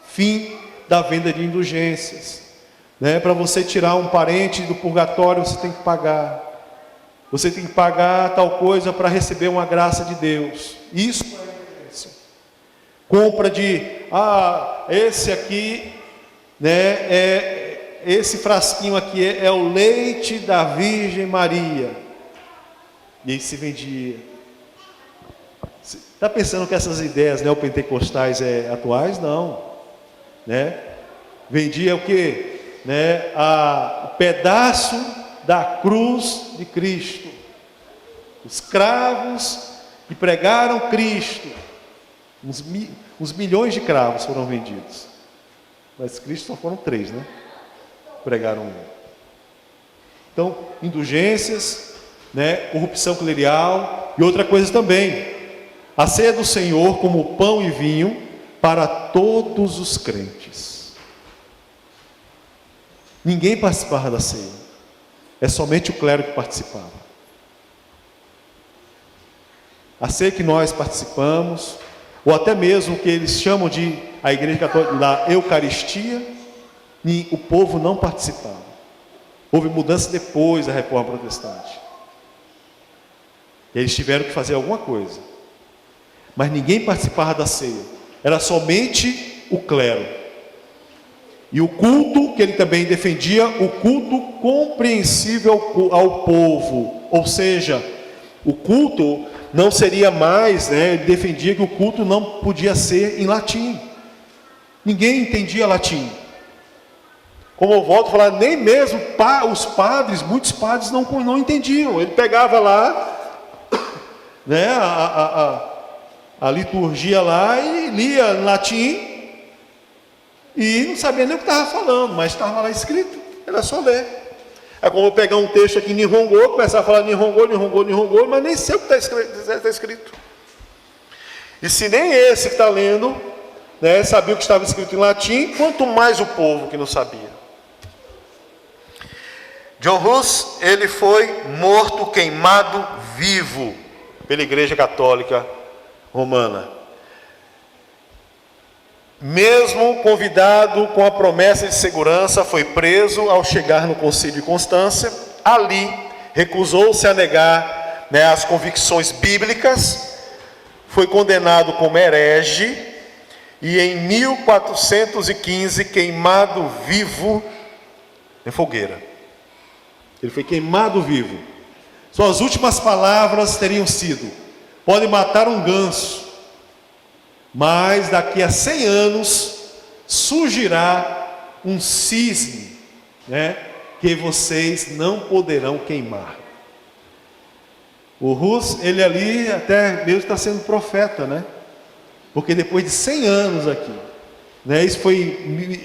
Fim da venda de indulgências, né? Para você tirar um parente do purgatório, você tem que pagar. Você tem que pagar tal coisa para receber uma graça de Deus. Isso é indulgência. Compra de, esse aqui, né, esse frasquinho aqui é o leite da Virgem Maria. E aí se vendia. Está pensando que essas ideias neopentecostais atuais? Não. Né? Vendia o quê? Né? O pedaço da cruz de Cristo. Os cravos que pregaram Cristo. Uns milhões de cravos foram vendidos. Mas Cristo só foram 3, né? Pregaram um. Então, indulgências, né, corrupção clerical e outra coisa também, a ceia do Senhor como pão e vinho para todos os crentes. Ninguém participava da ceia, é somente o clero que participava. A ceia que nós participamos, ou até mesmo o que eles chamam de a igreja católica da Eucaristia, o povo não participava. Houve mudança depois da reforma protestante. Eles tiveram que fazer alguma coisa. Mas ninguém participava da ceia. Era somente o clero. E o culto que ele também defendia, o culto compreensível ao povo. Ou seja, o culto não seria mais, né, ele defendia que o culto não podia ser em latim. Ninguém entendia latim. Como eu volto a falar, nem mesmo os padres, muitos padres não entendiam. Ele pegava lá, né, a liturgia lá e lia em latim e não sabia nem o que estava falando, mas estava lá escrito, era só ler. É como eu pegar um texto aqui em Nihongo, começar a falar Nihongo, mas nem sei o que está escrito. E se nem esse que está lendo, né, sabia o que estava escrito em latim, quanto mais o povo que não sabia. John Hus, ele foi morto, queimado vivo pela Igreja Católica Romana. Mesmo convidado com a promessa de segurança, foi preso ao chegar no Concílio de Constância. Ali, recusou-se a negar, né, as convicções bíblicas, foi condenado como herege e em 1415 queimado vivo em fogueira. Ele foi queimado vivo. Suas últimas palavras teriam sido: pode matar um ganso, mas daqui a 100 anos surgirá um cisne, né, que vocês não poderão queimar. O Rus, ele ali até mesmo está sendo profeta, né? Porque depois de 100 anos aqui, né? Isso foi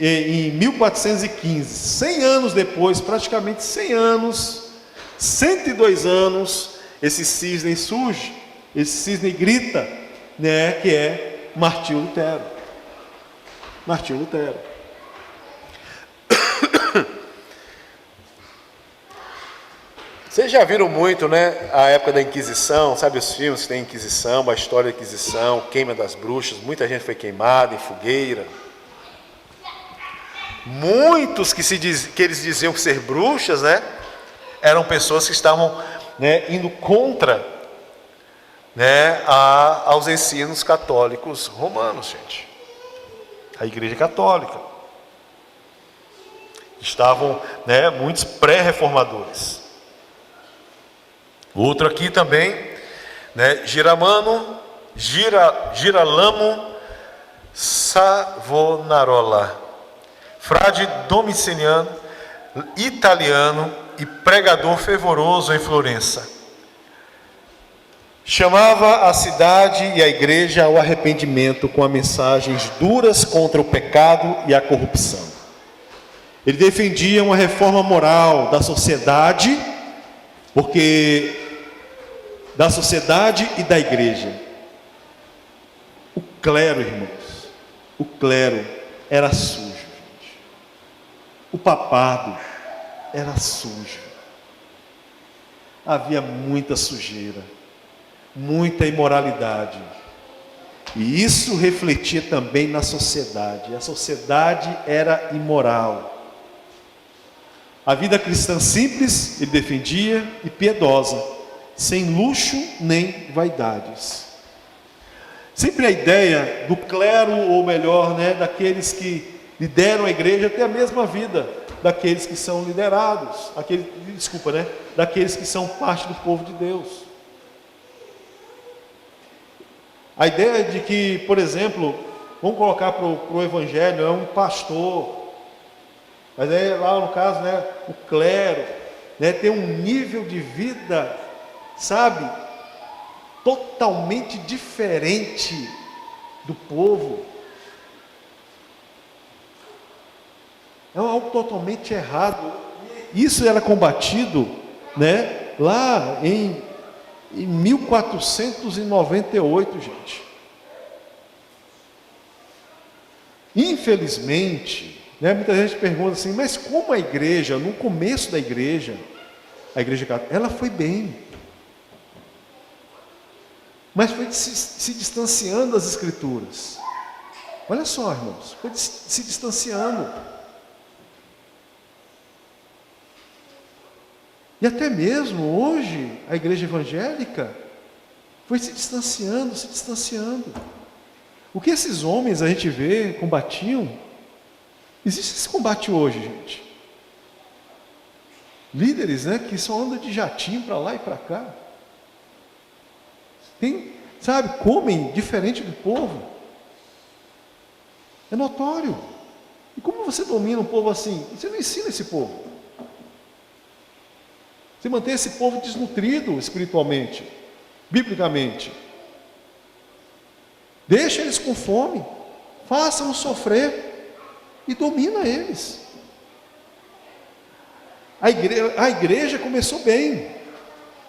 em 1415, 100 anos depois, praticamente 100 anos, 102 anos, esse cisne surge, esse cisne grita, né? Que é Martinho Lutero. Martinho Lutero. Vocês já viram muito, né, a época da Inquisição, sabe os filmes que tem Inquisição, a história da Inquisição, queima das bruxas, muita gente foi queimada em fogueira. Muitos que eles diziam ser bruxas, né, eram pessoas que estavam, né, indo contra, né, aos ensinos católicos romanos, gente. A Igreja Católica. Estavam, né, muitos pré-reformadores. Outro aqui também, né, Girolamo Savonarola, frade domiciliano, italiano e pregador fervoroso em Florença. Chamava a cidade e a igreja ao arrependimento com mensagens duras contra o pecado e a corrupção. Ele defendia uma reforma moral da sociedade, porque da sociedade e da igreja. O clero, irmãos, o clero era sujo, gente. O papado era sujo. Havia muita sujeira, muita imoralidade. E isso refletia também na sociedade. A sociedade era imoral. A vida cristã simples, ele defendia, e piedosa, sem luxo nem vaidades. Sempre a ideia do clero, ou melhor, né, daqueles que lideram a igreja, tem a mesma vida daqueles que são liderados, daqueles que são parte do povo de Deus. A ideia de que, por exemplo, vamos colocar para o evangelho, é um pastor, mas aí lá no caso, né, o clero, né, tem um nível de vida, sabe, totalmente diferente do povo. É algo totalmente errado. Isso era combatido, né, lá em 1498, gente. Infelizmente, né, muita gente pergunta assim, mas como a igreja, no começo da igreja, a igreja católica, ela foi bem, mas foi se distanciando das escrituras. Olha só, irmãos, foi se distanciando. E até mesmo hoje, a igreja evangélica foi se distanciando. O que esses homens a gente vê combatiam, existe esse combate hoje, gente. Líderes, né, que só andam de jatinho para lá e para cá. Comem diferente do povo. É notório. E como você domina um povo assim? Você não ensina esse povo. Você mantém esse povo desnutrido espiritualmente, biblicamente. Deixa eles com fome, faça-os sofrer e domina eles. A igreja começou bem,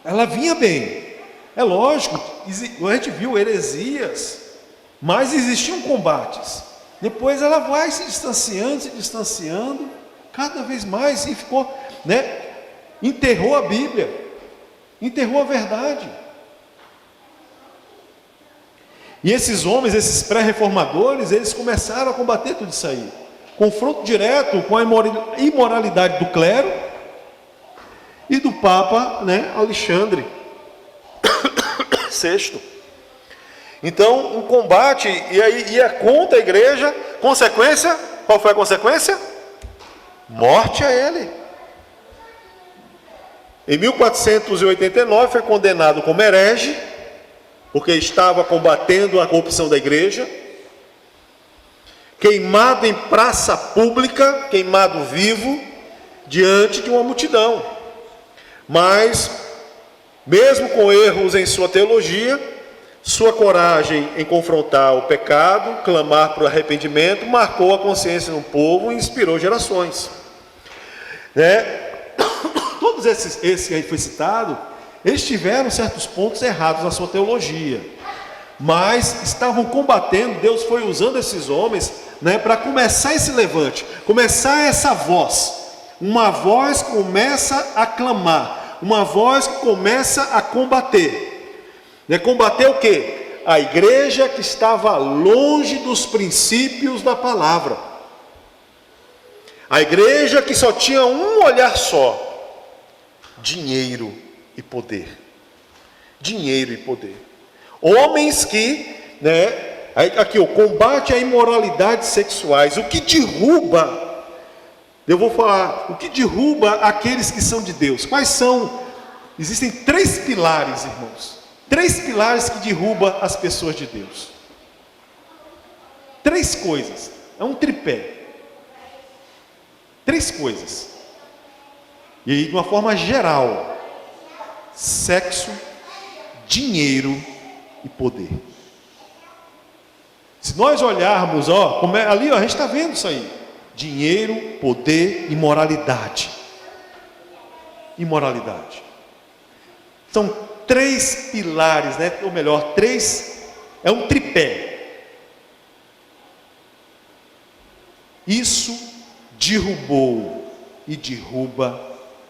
ela vinha bem. É lógico, a gente viu heresias, mas existiam combates. Depois ela vai se distanciando, cada vez mais, e ficou, né? Enterrou a Bíblia, enterrou a verdade. E esses homens, esses pré-reformadores, eles começaram a combater tudo isso aí. Confronto direto com a imoralidade do clero e do Papa, né, Alexandre VI. Então, um combate, e aí ia contra a igreja, consequência, qual foi a consequência? Morte a ele. Em 1489 foi condenado como herege, porque estava combatendo a corrupção da igreja, queimado em praça pública, queimado vivo, diante de uma multidão. Mas, mesmo com erros em sua teologia, sua coragem em confrontar o pecado, clamar por arrependimento, marcou a consciência no povo e inspirou gerações. Todos esses que aí foi citado, eles tiveram certos pontos errados na sua teologia, mas estavam combatendo. Deus foi usando esses homens, para começar esse levante, começar essa voz. Uma voz começa a clamar, uma voz que começa a combater. Combater o quê? A igreja que estava longe dos princípios da palavra. A igreja que só tinha um olhar só: dinheiro e poder. Dinheiro e poder. Homens que, aqui o combate à imoralidade sexuais, o que derruba, eu vou falar, o que derruba aqueles que são de Deus. Quais são? Existem 3 pilares, irmãos. 3 pilares que derrubam as pessoas de Deus. 3 coisas. É um tripé. 3 coisas. E aí, de uma forma geral: sexo, dinheiro e poder. Se nós olharmos, ali, a gente está vendo isso aí: dinheiro, poder e moralidade. Imoralidade. São 3 pilares, ou melhor, 3, é um tripé. Isso derrubou e derruba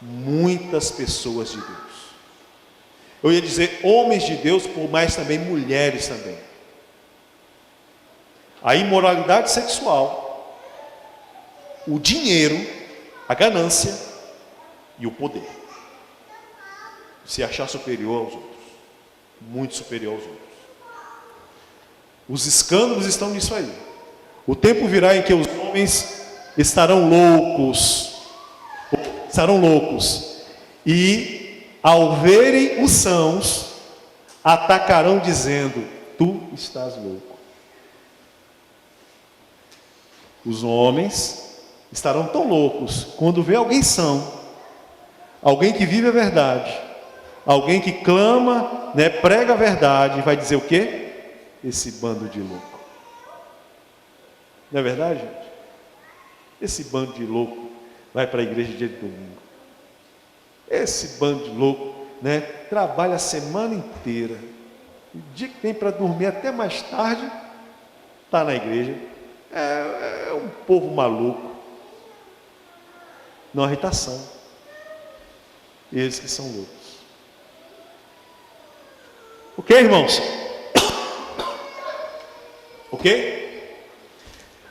muitas pessoas de Deus. Eu ia dizer homens de Deus, mas também mulheres também. A imoralidade sexual, o dinheiro, a ganância e o poder. Se achar superior aos outros, muito superior aos outros. Os escândalos estão nisso aí. O tempo virá em que os homens estarão loucos, e ao verem os sãos, atacarão dizendo: tu estás louco. Os homens estarão tão loucos quando vê alguém são, alguém que vive a verdade, alguém que clama, prega a verdade, vai dizer o quê? Esse bando de louco. Não é verdade, gente? Esse bando de louco vai para a igreja dia de domingo. Esse bando de louco, trabalha a semana inteira. O dia que tem para dormir até mais tarde, está na igreja. É um povo maluco. Não, irritação. Eles que são loucos. Ok, irmãos? Ok?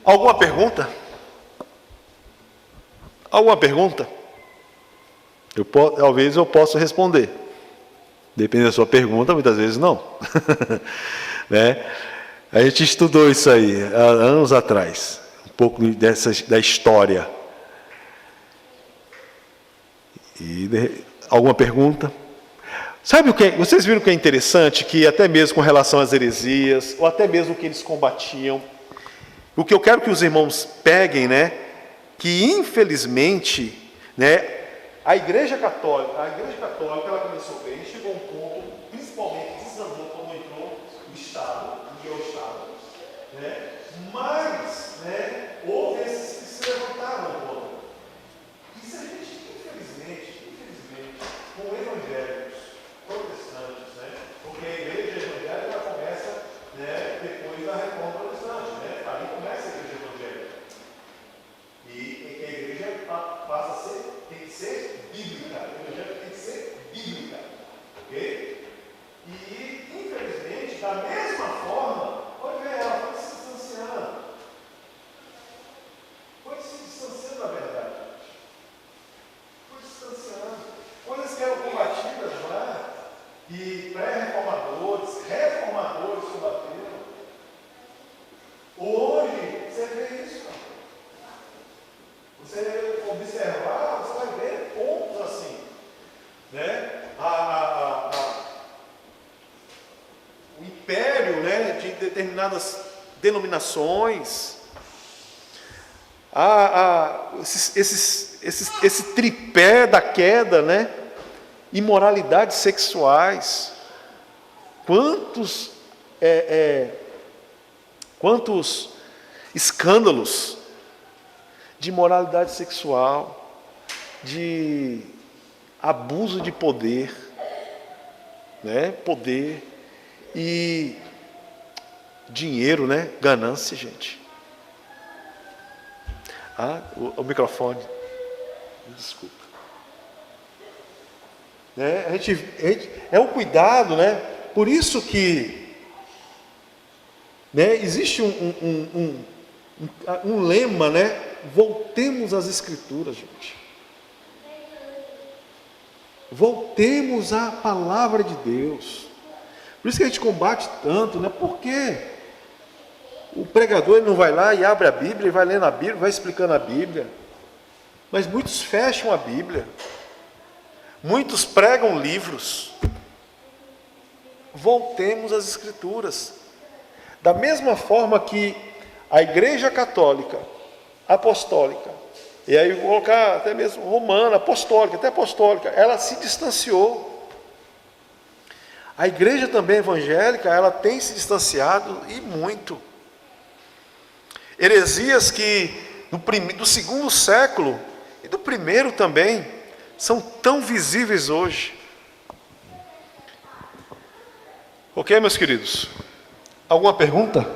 Alguma pergunta? Alguma pergunta? Talvez eu possa responder. Depende da sua pergunta, muitas vezes não. A gente estudou isso aí há anos atrás, um pouco da história. Alguma pergunta? Sabe o que? Vocês viram que é interessante? Que até mesmo com relação às heresias, ou até mesmo o que eles combatiam, o que eu quero que os irmãos peguem, que infelizmente, a Igreja Católica, ela começou bem, chegou a um ponto, principalmente desandou quando entrou o Estado, o Estado, mas, houve esses que se levantaram agora. E se a gente, infelizmente, com evangélicos protestantes, porque a igreja evangélica ela começa, depois da reforma protestante, ali começa a igreja evangélica. E a igreja passa a ser, tem que ser bíblica, a evangélica tem que ser bíblica, ok? E, infelizmente, da mesma forma, pode ver, ela foi se distanciando. Foi se distanciando da verdade. Foi se distanciando. Coisas que eram combatidas lá, e pré-reformadores, reformadores combateram. Hoje, você vê isso, cara. Você observar, você vai ver pontos assim, o império, de determinadas denominações, esses esse tripé da queda, né? Imoralidades sexuais. Quantos escândalos de imoralidade sexual, de abuso de poder, né? Poder e dinheiro, né? Ganância, gente. O microfone. Desculpa. É o cuidado, né? Por isso que, né, existe um lema, né? Voltemos às Escrituras, gente. Voltemos à palavra de Deus. Por isso que a gente combate tanto, né? Porque o pregador ele não vai lá e abre a Bíblia, e vai lendo a Bíblia, vai explicando a Bíblia. Mas muitos fecham a Bíblia. Muitos pregam livros. Voltemos às Escrituras. Da mesma forma que a Igreja Católica, Apostólica, e aí vou colocar até mesmo Romana, Apostólica, até Apostólica, ela se distanciou. A Igreja também evangélica, ela tem se distanciado e muito. Heresias que do segundo século e do primeiro também são tão visíveis hoje. Ok, meus queridos? Alguma pergunta?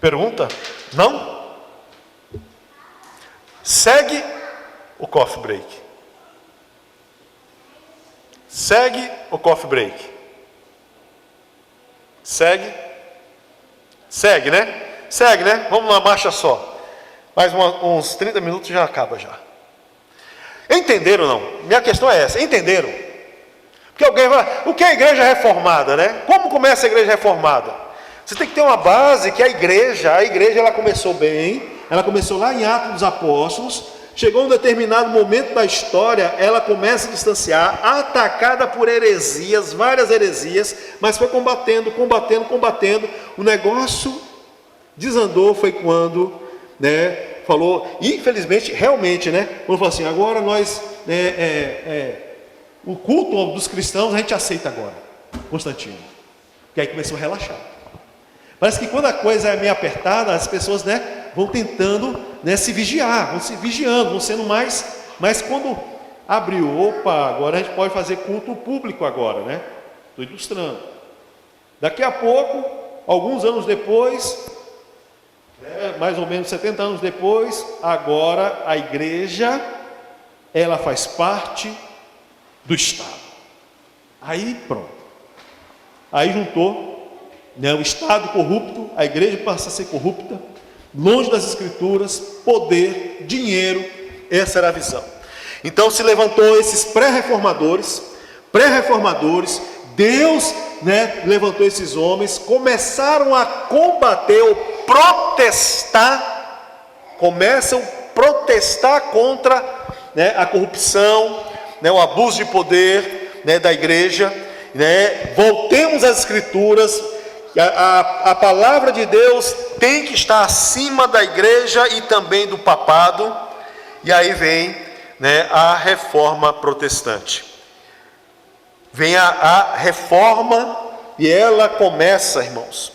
Pergunta? Não? Segue o coffee break. Segue o coffee break. Segue? Segue, né? Segue, né? Vamos numa marcha só. Mais uns 30 minutos já acaba já. Entenderam ou não? Minha questão é essa. Entenderam? Porque alguém vai... O que é a igreja reformada, né? Como começa a igreja reformada? Você tem que ter uma base que a igreja ela começou bem. Ela começou lá em Atos dos Apóstolos. Chegou um determinado momento da história, ela começa a distanciar, atacada por heresias, várias heresias, mas foi combatendo. O negócio desandou, foi quando, né, falou, infelizmente, realmente, né, quando falou assim, agora nós, o culto dos cristãos a gente aceita agora, Constantino, que aí começou a relaxar. Parece que quando a coisa é meio apertada, as pessoas, né, vão tentando, né, se vigiar, vão se vigiando, vão sendo mais, mas quando abriu, opa, agora a gente pode fazer culto público agora, né, estou ilustrando. Daqui a pouco, alguns anos depois, mais ou menos 70 anos depois, agora a igreja, ela faz parte do Estado. Aí pronto. Aí juntou, né, o Estado corrupto, a igreja passa a ser corrupta, longe das Escrituras, poder, dinheiro, essa era a visão. Então se levantou esses pré-reformadores, Deus, né, levantou esses homens, começaram a combater ou começam a protestar contra, né, a corrupção, né, o abuso de poder, né, da igreja, né? Voltemos às Escrituras, a palavra de Deus tem que estar acima da igreja e também do papado, e aí vem, né, a reforma protestante. Vem a reforma e ela começa, irmãos,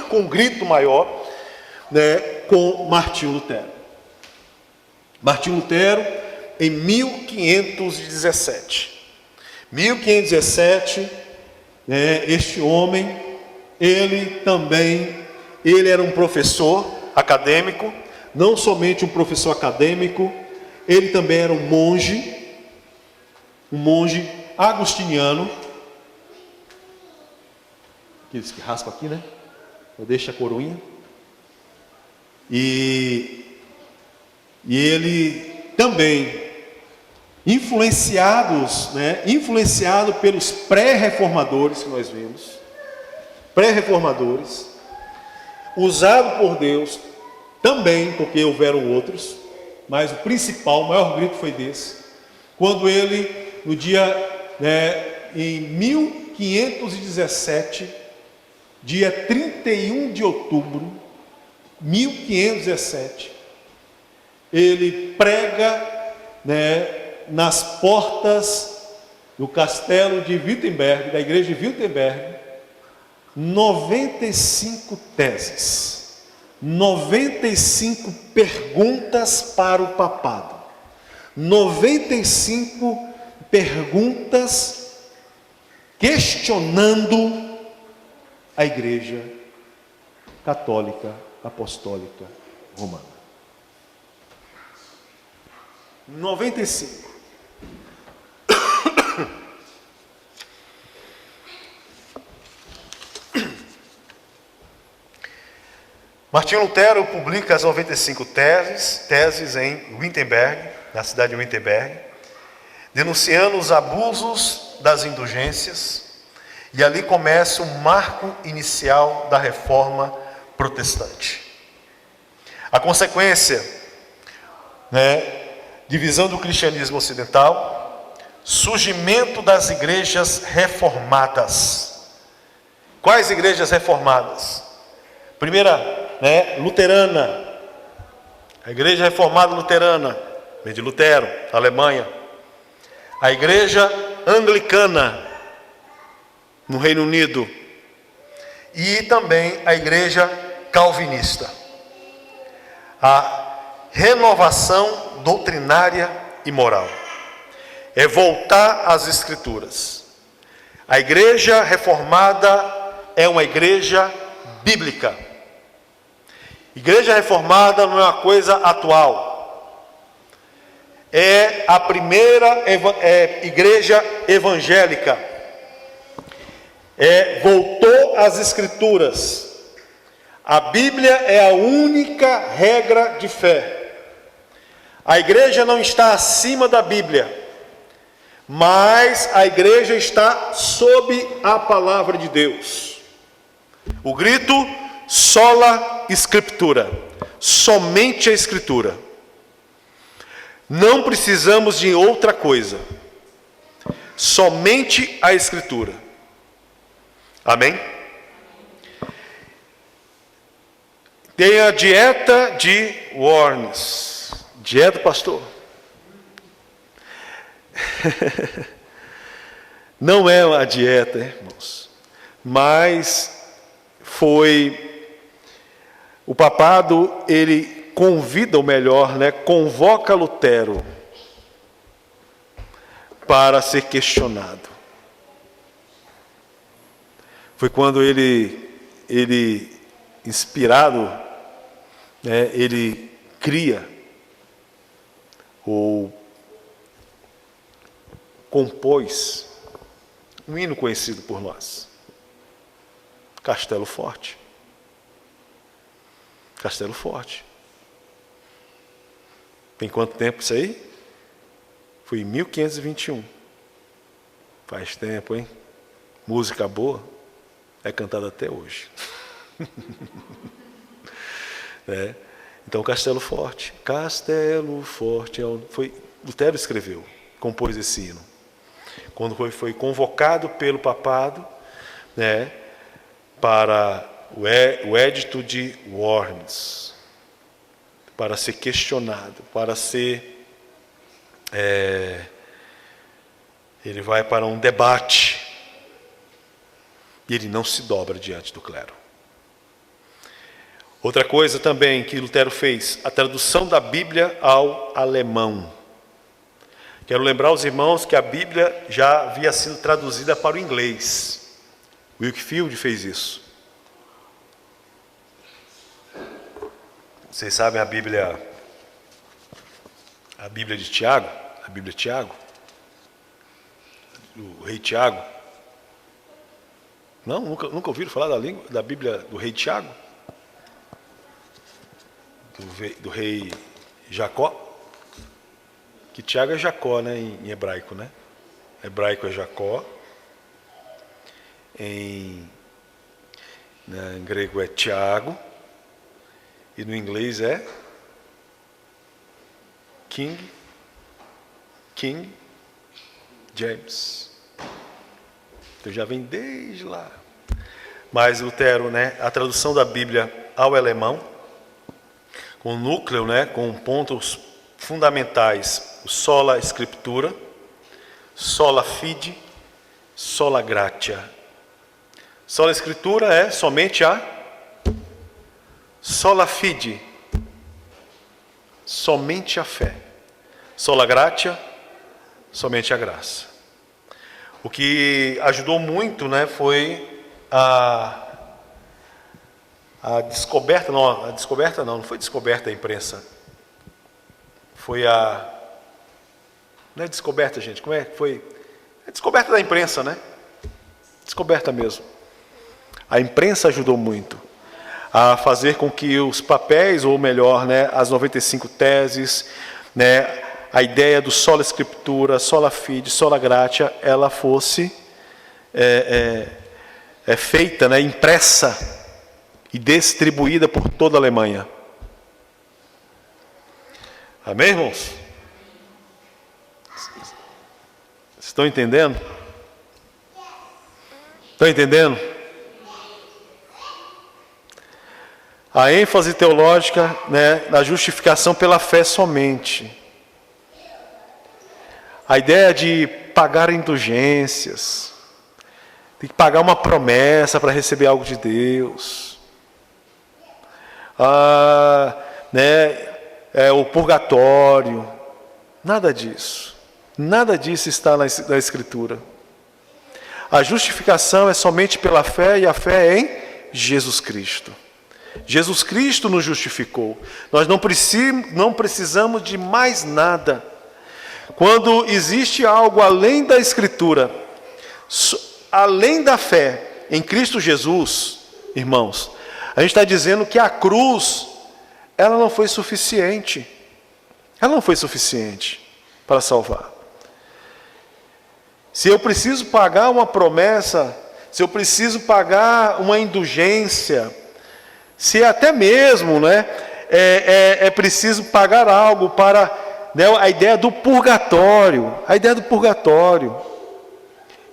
com um grito maior, né, com Martinho Lutero. Martinho Lutero, em 1517. 1517, né, este homem, ele era um professor acadêmico, não somente um professor acadêmico, ele também era um monge agostiniano, aqueles que raspam aqui, né? Eu deixo a coroinha. E ele também, influenciado pelos pré-reformadores que nós vimos, usado por Deus, também, porque houveram outros, mas o principal, o maior grito foi desse, quando ele, no dia, em 1517, dia 31 de outubro, 1517, ele prega, né, nas portas do castelo de Wittenberg, da igreja de Wittenberg, 95 teses, 95 perguntas para o papado, 95 perguntas questionando a igreja católica apostólica romana. 95. Martinho Lutero publica as 95 teses em Wittenberg, na cidade de Wittenberg, denunciando os abusos das indulgências, e ali começa o marco inicial da reforma protestante. A consequência, divisão do cristianismo ocidental, surgimento das igrejas reformadas. Quais igrejas reformadas? Primeira, luterana, a igreja reformada luterana, vem de Lutero, Alemanha. A igreja anglicana, no Reino Unido, e também a igreja calvinista. A renovação doutrinária e moral é voltar às Escrituras. A igreja reformada é uma igreja bíblica. Igreja reformada não é uma coisa atual. É a primeira igreja evangélica. Voltou às Escrituras. A Bíblia é a única regra de fé. A igreja não está acima da Bíblia, mas a igreja está sob a palavra de Deus. O grito: sola Scriptura, somente a Escritura. Não precisamos de outra coisa, somente a Escritura. Amém? Tem a dieta de Worms. Dieta, pastor? Não é uma dieta, irmãos, mas o papado, ele convida, ou melhor, convoca Lutero para ser questionado. Foi quando ele inspirado, ele cria ou compôs um hino conhecido por nós, Castelo Forte. Castelo Forte. Tem quanto tempo isso aí? Foi em 1521. Faz tempo, hein? Música boa é cantada até hoje. Então, Castelo Forte. Castelo Forte. Lutero escreveu, compôs esse hino. Quando foi convocado pelo papado, para o Edito de Worms, para ser questionado, para ser... ele vai para um debate, e ele não se dobra diante do clero. Outra coisa também que Lutero fez, a tradução da Bíblia ao alemão. Quero lembrar aos irmãos que a Bíblia já havia sido traduzida para o inglês. Wilkefield fez isso. Vocês sabem a Bíblia de Tiago? A Bíblia de Tiago? O rei Tiago? Não? Nunca ouviram falar da Bíblia do rei Tiago? Do rei Jacó? Que Tiago é Jacó, em hebraico, Hebraico é Jacó. Em grego é Tiago. E no inglês é King James. Então já vem desde lá. Mas Lutero, a tradução da Bíblia ao alemão, com núcleo, né, com pontos fundamentais: o sola scriptura, sola fide, sola gratia. Sola escritura é somente a sola fide, somente a fé. Sola gratia, somente a graça. O que ajudou muito, né, foi a descoberta, não foi descoberta a imprensa. Foi não é descoberta, gente, como é que foi? É descoberta da imprensa, né? Descoberta mesmo. A imprensa ajudou muito a fazer com que os papéis, ou melhor, né, as 95 teses, né, a ideia do sola scriptura, sola fide, sola gratia, ela fosse feita, né, impressa e distribuída por toda a Alemanha. Amém, irmãos? Estão entendendo? Estão entendendo? A ênfase teológica, né, na justificação pela fé somente. A ideia de pagar indulgências, tem que pagar uma promessa para receber algo de Deus. O purgatório, nada disso. Nada disso está na Escritura. A justificação é somente pela fé, e a fé é em Jesus Cristo. Jesus Cristo nos justificou. Nós não precisamos de mais nada. Quando existe algo além da Escritura, além da fé em Cristo Jesus, irmãos, a gente está dizendo que a cruz, ela não foi suficiente. Ela não foi suficiente para salvar. Se eu preciso pagar uma promessa, se eu preciso pagar uma indulgência, se até mesmo, né, é preciso pagar algo para, né, a ideia do purgatório. A ideia do purgatório.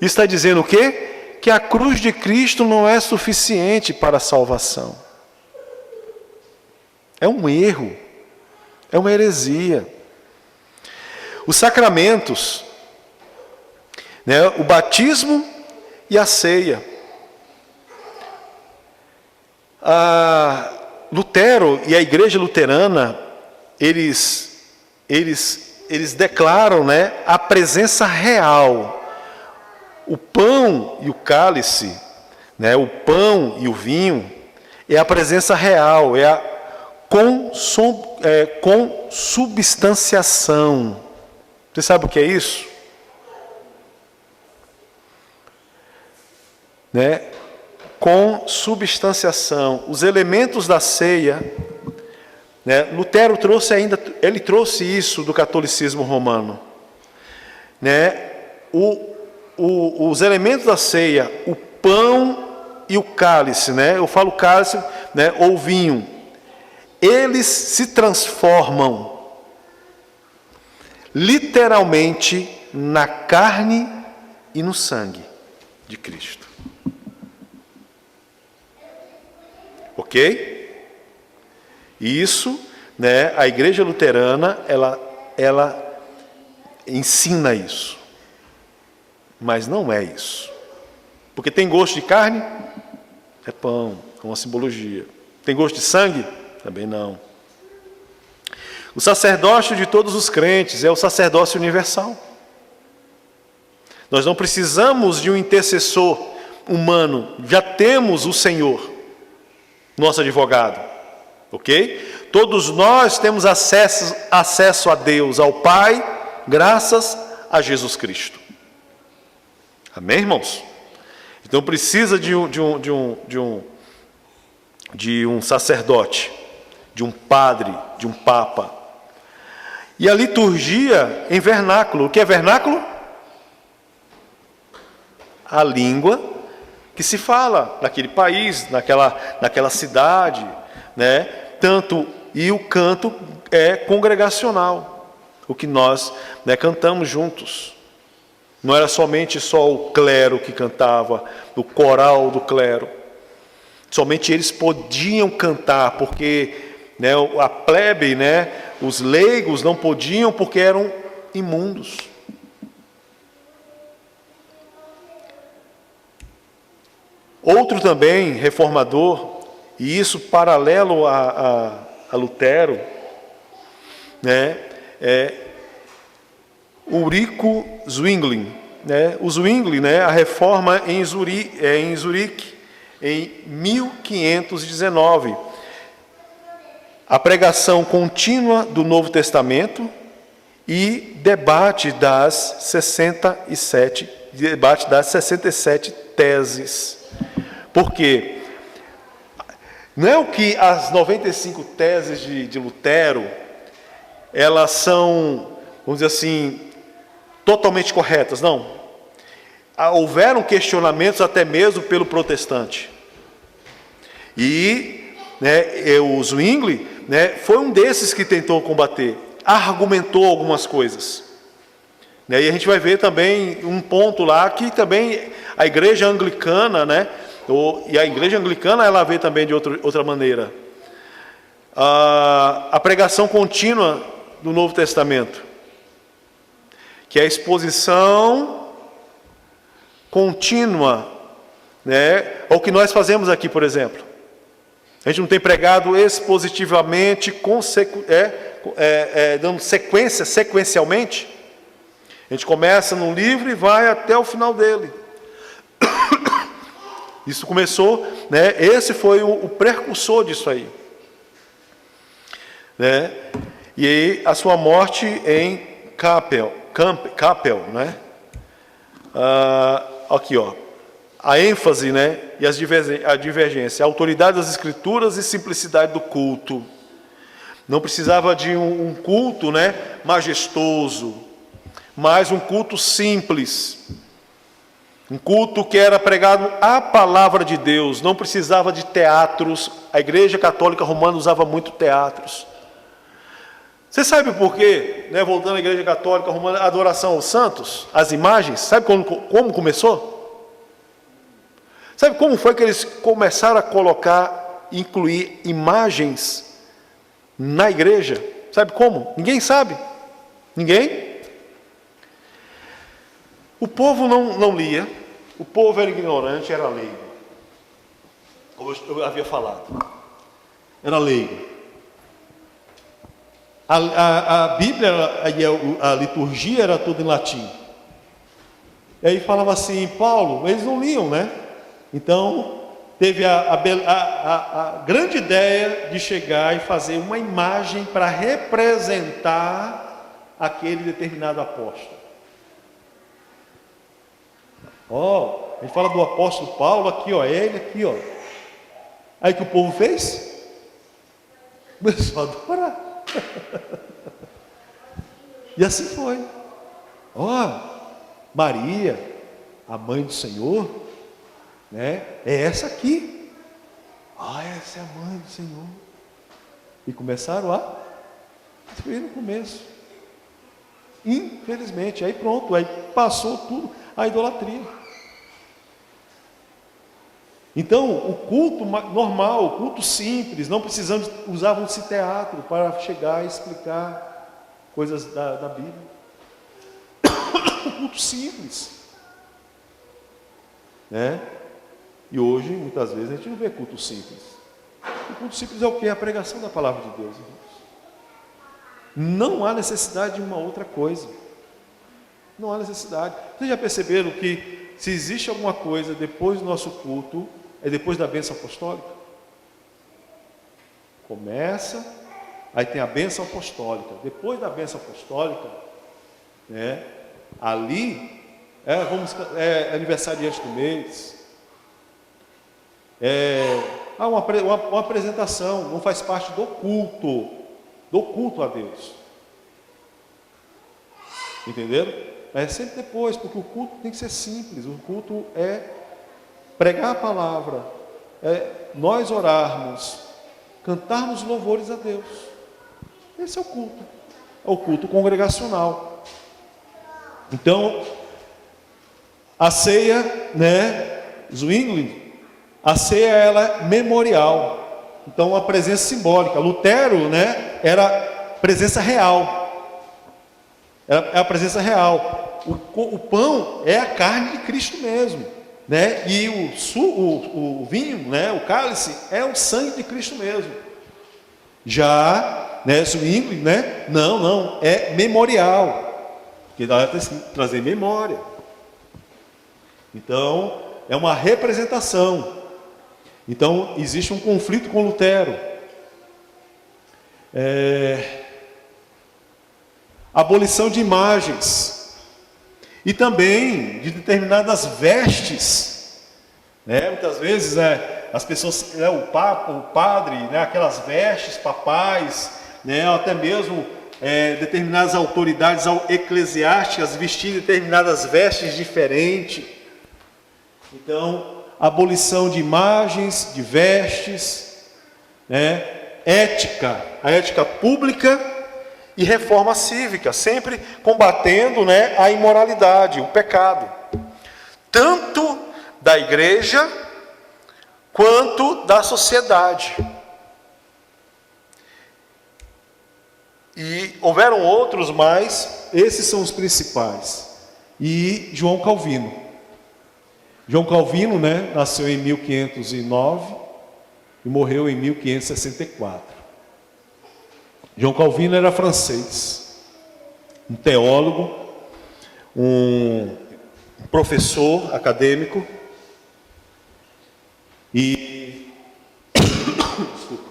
Isso está dizendo o quê? Que a cruz de Cristo não é suficiente para a salvação. É um erro. É uma heresia. Os sacramentos, né, o batismo e a ceia. Lutero e a igreja luterana, eles declaram, né, a presença real. O pão e o cálice, né, o pão e o vinho, é a presença real, é a consubstanciação. Você sabe o que é isso? Né? Consubstanciação. Os elementos da ceia, né? Lutero trouxe isso do catolicismo romano. Né? Os elementos da ceia, o pão e o cálice, né? Eu falo cálice, né, ou vinho, eles se transformam literalmente na carne e no sangue de Cristo. Ok? E isso, né, a igreja luterana, ela ensina isso. Mas não é isso. Porque tem gosto de carne? É pão, é uma simbologia. Tem gosto de sangue? Também não. O sacerdócio de todos os crentes é o sacerdócio universal. Nós não precisamos de um intercessor humano. Já temos o Senhor, nosso advogado. Ok? Todos nós temos acesso a Deus, ao Pai, graças a Jesus Cristo. Amém, irmãos? Então precisa de um sacerdote, de um padre, de um papa. E a liturgia em vernáculo. O que é vernáculo? A língua que se fala naquele país, naquela cidade, né? E o canto é congregacional, o que nós, né, cantamos juntos. Não era somente só o clero que cantava, o coral do clero. Somente eles podiam cantar, porque né, a plebe, né, os leigos não podiam porque eram imundos. Outro também reformador, e isso paralelo a Lutero, né, é Ulrico Zwingli, né? O Zwingli, né, a reforma em Zurique, em 1519. A pregação contínua do Novo Testamento e debate das 67 teses. Por quê? Não é o que as 95 teses de Lutero, elas são, vamos dizer assim, totalmente corretas, não. Houveram questionamentos até mesmo pelo protestante. E, né, o Zwingli, né, foi um desses que tentou combater, argumentou algumas coisas. Né, e a gente vai ver também um ponto lá que também a igreja anglicana, né, e a igreja anglicana ela vê também de outra maneira. A pregação contínua do Novo Testamento, que é a exposição contínua, né? O que nós fazemos aqui, por exemplo. A gente não tem pregado expositivamente, dando sequência, sequencialmente. A gente começa num livro e vai até o final dele. Isso começou, né? Esse foi o precursor disso aí. Né? E aí, a sua morte em Capel, né? Aqui, ó, a ênfase, né? E a divergência, a autoridade das escrituras e simplicidade do culto. Não precisava de um culto, né, majestoso, mas um culto simples. Um culto que era pregado a palavra de Deus, não precisava de teatros. A Igreja Católica Romana usava muito teatros. Você sabe por quê, né, voltando à Igreja Católica Romana, a adoração aos santos, as imagens, sabe como começou? Sabe como foi que eles começaram a incluir imagens na igreja? Sabe como? Ninguém sabe. Ninguém? O povo não lia, o povo era ignorante, era leigo. Como eu havia falado. Era leigo. A Bíblia e a liturgia era tudo em latim. E aí falava assim, Paulo, eles não liam, né? Então, teve a grande ideia de chegar e fazer uma imagem para representar aquele determinado apóstolo. Ó, a gente fala do apóstolo Paulo aqui, ó, ele aqui, ó. Aí que o povo fez? Começou a adorar. E assim foi. Ó, Maria, a mãe do Senhor, né? É essa aqui. Essa é a mãe do Senhor. E começaram a foi no começo. Infelizmente, aí pronto, aí passou tudo a idolatria. Então, o culto normal, o culto simples, não precisamos, usavam-se teatro para chegar e explicar coisas da Bíblia. O culto simples. Né? E hoje, muitas vezes, a gente não vê culto simples. O culto simples é o quê? A pregação da palavra de Deus, irmãos. Não há necessidade de uma outra coisa. Não há necessidade. Vocês já perceberam que se existe alguma coisa depois do nosso culto, é depois da bênção apostólica? Começa, aí tem a bênção apostólica. Depois da bênção apostólica, né, ali é aniversariante do mês, uma apresentação, não faz parte do culto a Deus. Entenderam? Mas é sempre depois, porque o culto tem que ser simples. O culto é pregar a palavra, nós orarmos, cantarmos louvores a Deus. Esse é o culto congregacional. Então, a ceia, né, Zwingli, a ceia ela é memorial. Então, a presença simbólica. Lutero, né, era presença real. É a presença real. O pão é a carne de Cristo mesmo, né? E o vinho, né, o cálice, é o sangue de Cristo mesmo. Já, né, Zwingli, né? Não, é memorial. Porque dá para trazer memória. Então, é uma representação. Então, existe um conflito com Lutero. Abolição de imagens. E também de determinadas vestes. Né? Muitas vezes as pessoas, né, o padre, né, aquelas vestes papais, né, até mesmo determinadas autoridades eclesiásticas vestir determinadas vestes diferentes. Então, abolição de imagens, de vestes, né? Ética, a ética pública e reforma cívica, sempre combatendo, né, a imoralidade, o pecado, tanto da igreja quanto da sociedade. E houveram outros, mas esses são os principais. E João Calvino. João Calvino, né, nasceu em 1509 e morreu em 1564. João Calvino era francês, um teólogo, um professor acadêmico e desculpa,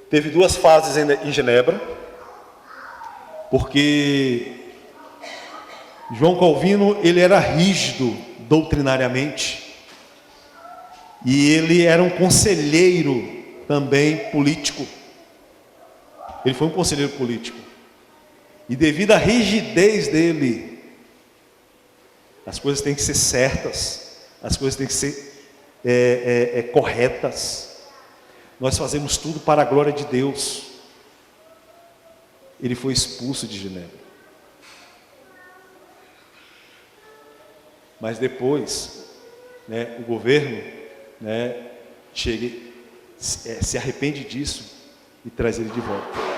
teve 2 fases em Genebra, porque João Calvino, ele era rígido doutrinariamente e ele era um conselheiro também político. Ele foi um conselheiro político e devido à rigidez dele, as coisas têm que ser certas, as coisas têm que ser corretas. Nós fazemos tudo para a glória de Deus. Ele foi expulso de Genebra. Mas depois, né, o governo, né, chega, se arrepende disso e traz ele de volta.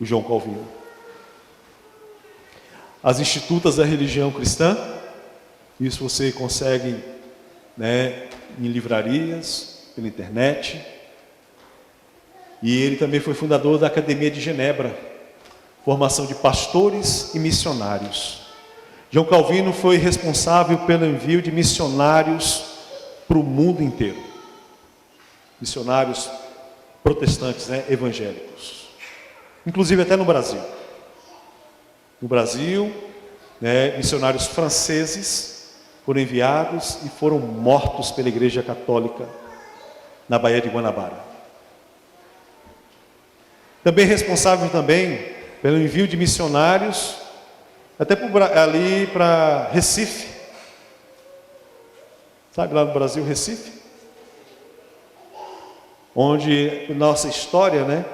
O João Calvino. As institutas da religião cristã, isso você consegue, né, em livrarias, pela internet. E ele também foi fundador da Academia de Genebra, formação de pastores e missionários. João Calvino foi responsável pelo envio de missionários para o mundo inteiro. Missionários protestantes, né, evangélicos. Inclusive até no Brasil. No Brasil, né, missionários franceses foram enviados e foram mortos pela Igreja Católica na Baía de Guanabara. Também responsável também pelo envio de missionários até ali para Recife. Sabe lá no Brasil, Recife? Onde nossa história, né?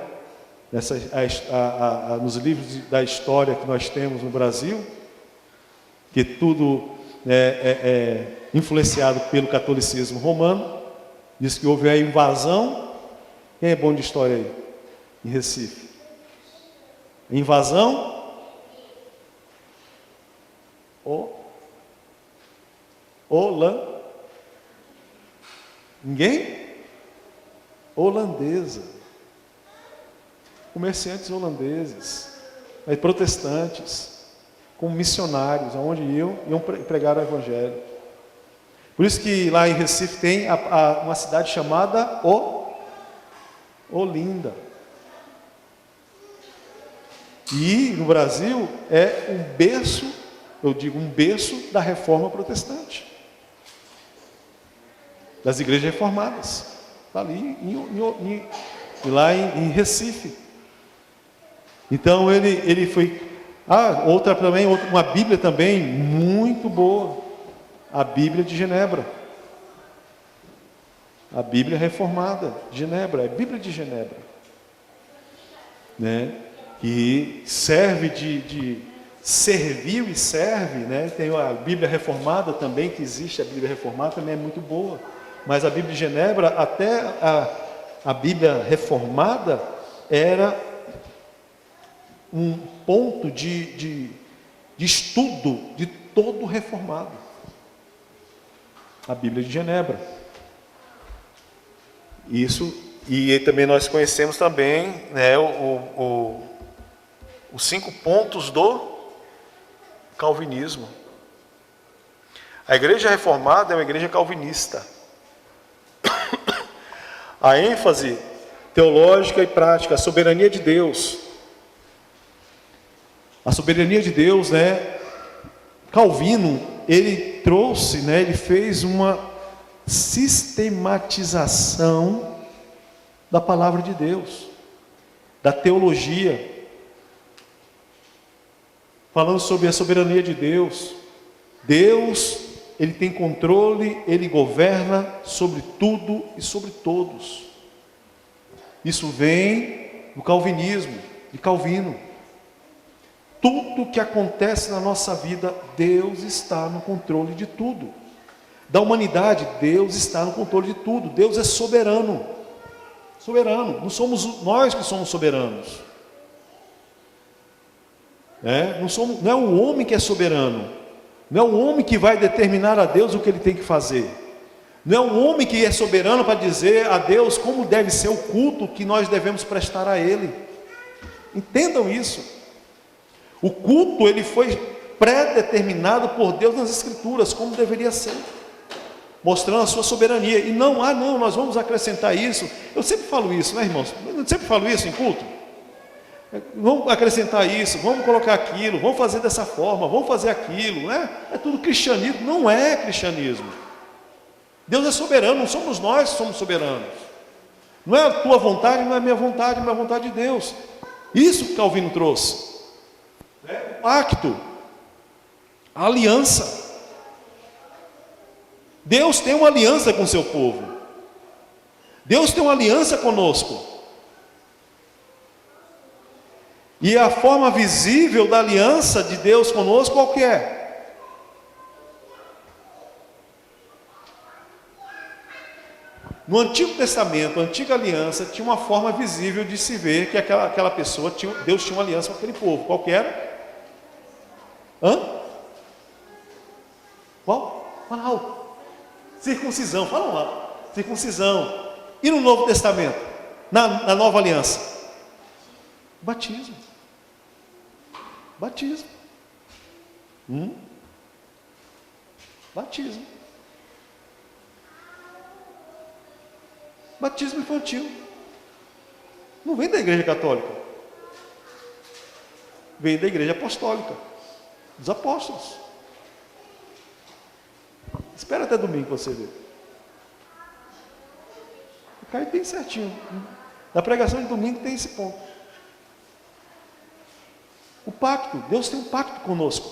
Nos livros da história que nós temos no Brasil, que tudo é influenciado pelo catolicismo romano, diz que houve a invasão. Quem é bom de história aí? Em Recife. Invasão. Ninguém? Holandesa. Comerciantes holandeses, protestantes, como missionários, aonde iam pregar o evangelho. Por isso que lá em Recife tem uma cidade chamada Olinda. E no Brasil é um berço, eu digo um berço da reforma protestante, das igrejas reformadas, está ali lá em Recife. Então ele foi, uma Bíblia também muito boa, a Bíblia de Genebra, a Bíblia reformada de Genebra, é a Bíblia de Genebra, né? Que serve serviu e serve, né? Tem a Bíblia reformada também, que existe, a Bíblia reformada também é muito boa, Mas a Bíblia de Genebra, até a Bíblia reformada, era um ponto de estudo de todo reformado. A Bíblia de Genebra. Isso, e também nós conhecemos também, né, os 5 pontos do calvinismo. A igreja reformada é uma igreja calvinista. A ênfase teológica e prática, a soberania de Deus. A soberania de Deus, né? Calvino, ele trouxe, né? Ele fez uma sistematização da palavra de Deus, da teologia, falando sobre a soberania de Deus. Deus, ele tem controle, ele governa sobre tudo e sobre todos. Isso vem do calvinismo, de Calvino. Tudo que acontece na nossa vida, Deus está no controle de tudo. Da humanidade, Deus está no controle de tudo. Deus é soberano. Soberano. Não somos nós que somos soberanos. Não é o homem que é soberano. Não é o homem que vai determinar a Deus o que ele tem que fazer. Não é o homem que é soberano para dizer a Deus como deve ser o culto que nós devemos prestar a Ele. Entendam isso. O culto, ele foi pré-determinado por Deus nas Escrituras, como deveria ser, mostrando a sua soberania. E não, nós vamos acrescentar isso. Eu sempre falo isso, né, irmãos? Eu sempre falo isso em culto. Vamos acrescentar isso, vamos colocar aquilo, vamos fazer dessa forma, vamos fazer aquilo, né? É tudo cristianismo. Não é cristianismo. Deus é soberano, não somos nós que somos soberanos. Não é a tua vontade, não é a minha vontade, mas a vontade de Deus. Isso que Calvino trouxe. O pacto, a aliança. Deus tem uma aliança com o seu povo. Deus tem uma aliança conosco. E a forma visível da aliança de Deus conosco, qual que é? No Antigo Testamento, a antiga aliança, tinha uma forma visível de se ver que aquela pessoa, Deus tinha uma aliança com aquele povo. Qual que era? Qual? Fala alto. Circuncisão, fala lá. Circuncisão. E no Novo Testamento? Na nova aliança? Batismo. Batismo. Batismo. Batismo infantil. Não vem da igreja católica. Vem da igreja apostólica. Dos apóstolos. Espera até domingo para você ver. Cai bem certinho. Na pregação de domingo tem esse ponto. O pacto, Deus tem um pacto conosco.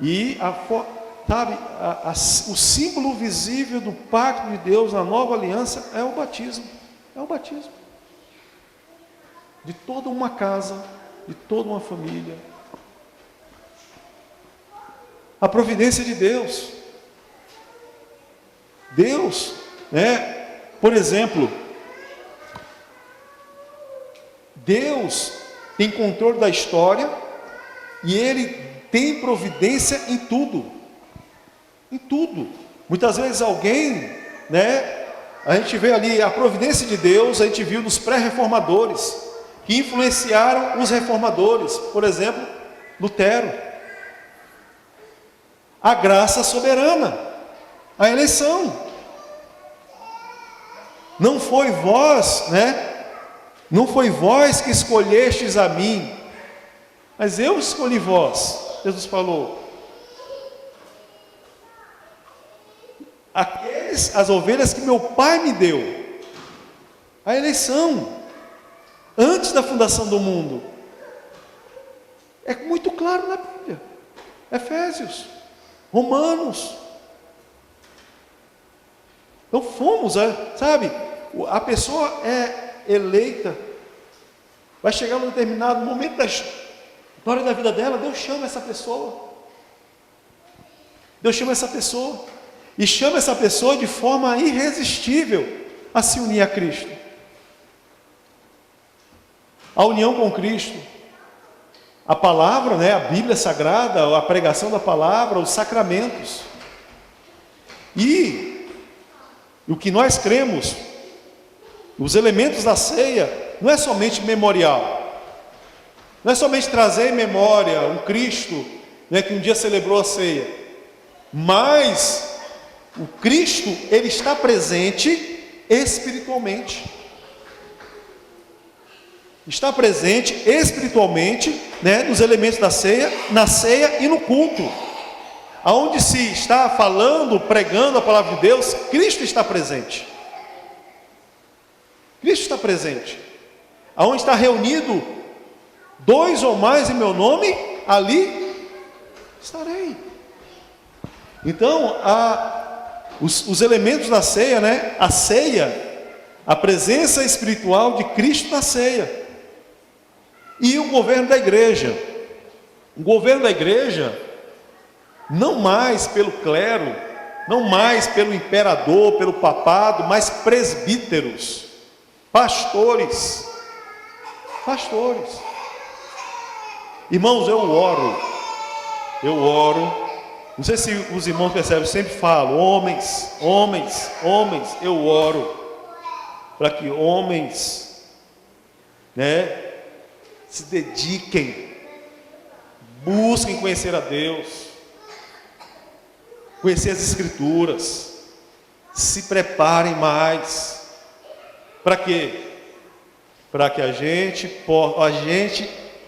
E o símbolo visível do pacto de Deus na nova aliança é o batismo. É o batismo. De toda uma casa, de toda uma família. A providência de Deus. Deus, por exemplo, Deus tem controle da história e Ele tem providência em tudo. Em tudo. Muitas vezes alguém, a gente vê ali a providência de Deus, a gente viu nos pré-reformadores, que influenciaram os reformadores. Por exemplo, Lutero. A graça soberana, a eleição. Não foi vós, não foi vós que escolhestes a mim, mas eu escolhi vós. Jesus falou. As ovelhas que meu Pai me deu. A eleição, antes da fundação do mundo. É muito claro na Bíblia. Efésios, Romanos. Então fomos, sabe? A pessoa é eleita. Vai chegar um determinado momento da história da vida dela, Deus chama essa pessoa. Deus chama essa pessoa. e chama essa pessoa de forma irresistível a se unir a Cristo. A união com Cristo, a palavra, né, a Bíblia Sagrada, a pregação da palavra, os sacramentos. E o que nós cremos, os elementos da ceia, não é somente memorial. Não é somente trazer em memória um Cristo, né, que um dia celebrou a ceia. Mas o Cristo, ele está presente espiritualmente. Está presente espiritualmente, né, nos elementos da ceia, na ceia e no culto. Aonde se está falando, pregando a palavra de Deus, Cristo está presente. Cristo está presente. Aonde está reunido 2 ou mais em meu nome, ali estarei. Então, os elementos da ceia, né? A ceia, a presença espiritual de Cristo na ceia. E o governo da igreja. O governo da igreja, não mais pelo clero, não mais pelo imperador, pelo papado, mas presbíteros, pastores. Irmãos, eu oro, não sei se os irmãos percebem, eu sempre falo, homens, eu oro, para que homens, né, se dediquem, busquem conhecer a Deus, conhecer as Escrituras, se preparem mais. Para quê? Para que a gente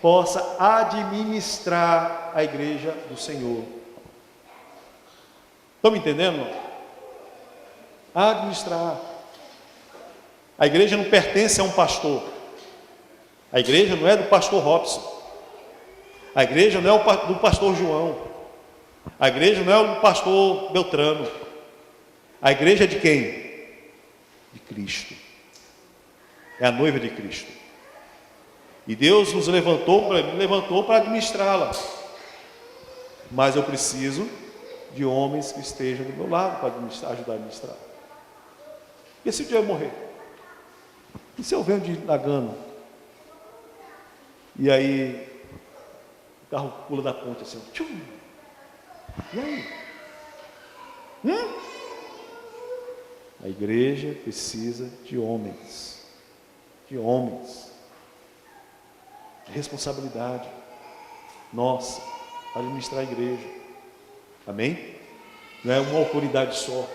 possa administrar a igreja do Senhor. Estão me entendendo, irmão? Administrar. A igreja não pertence a um pastor. A igreja não é do pastor Robson. A igreja não é do pastor João. A igreja não é do pastor Beltrano. A igreja é de quem? De Cristo. É a noiva de Cristo. E Deus me levantou para administrá-la. Mas eu preciso de homens que estejam do meu lado para ajudar a administrar. E se o dia eu morrer? E se eu venho de Nagano? E aí o carro pula da ponte assim, tchum. E aí? A igreja precisa de homens. De responsabilidade nossa para administrar a igreja. Amém? Não é uma autoridade só.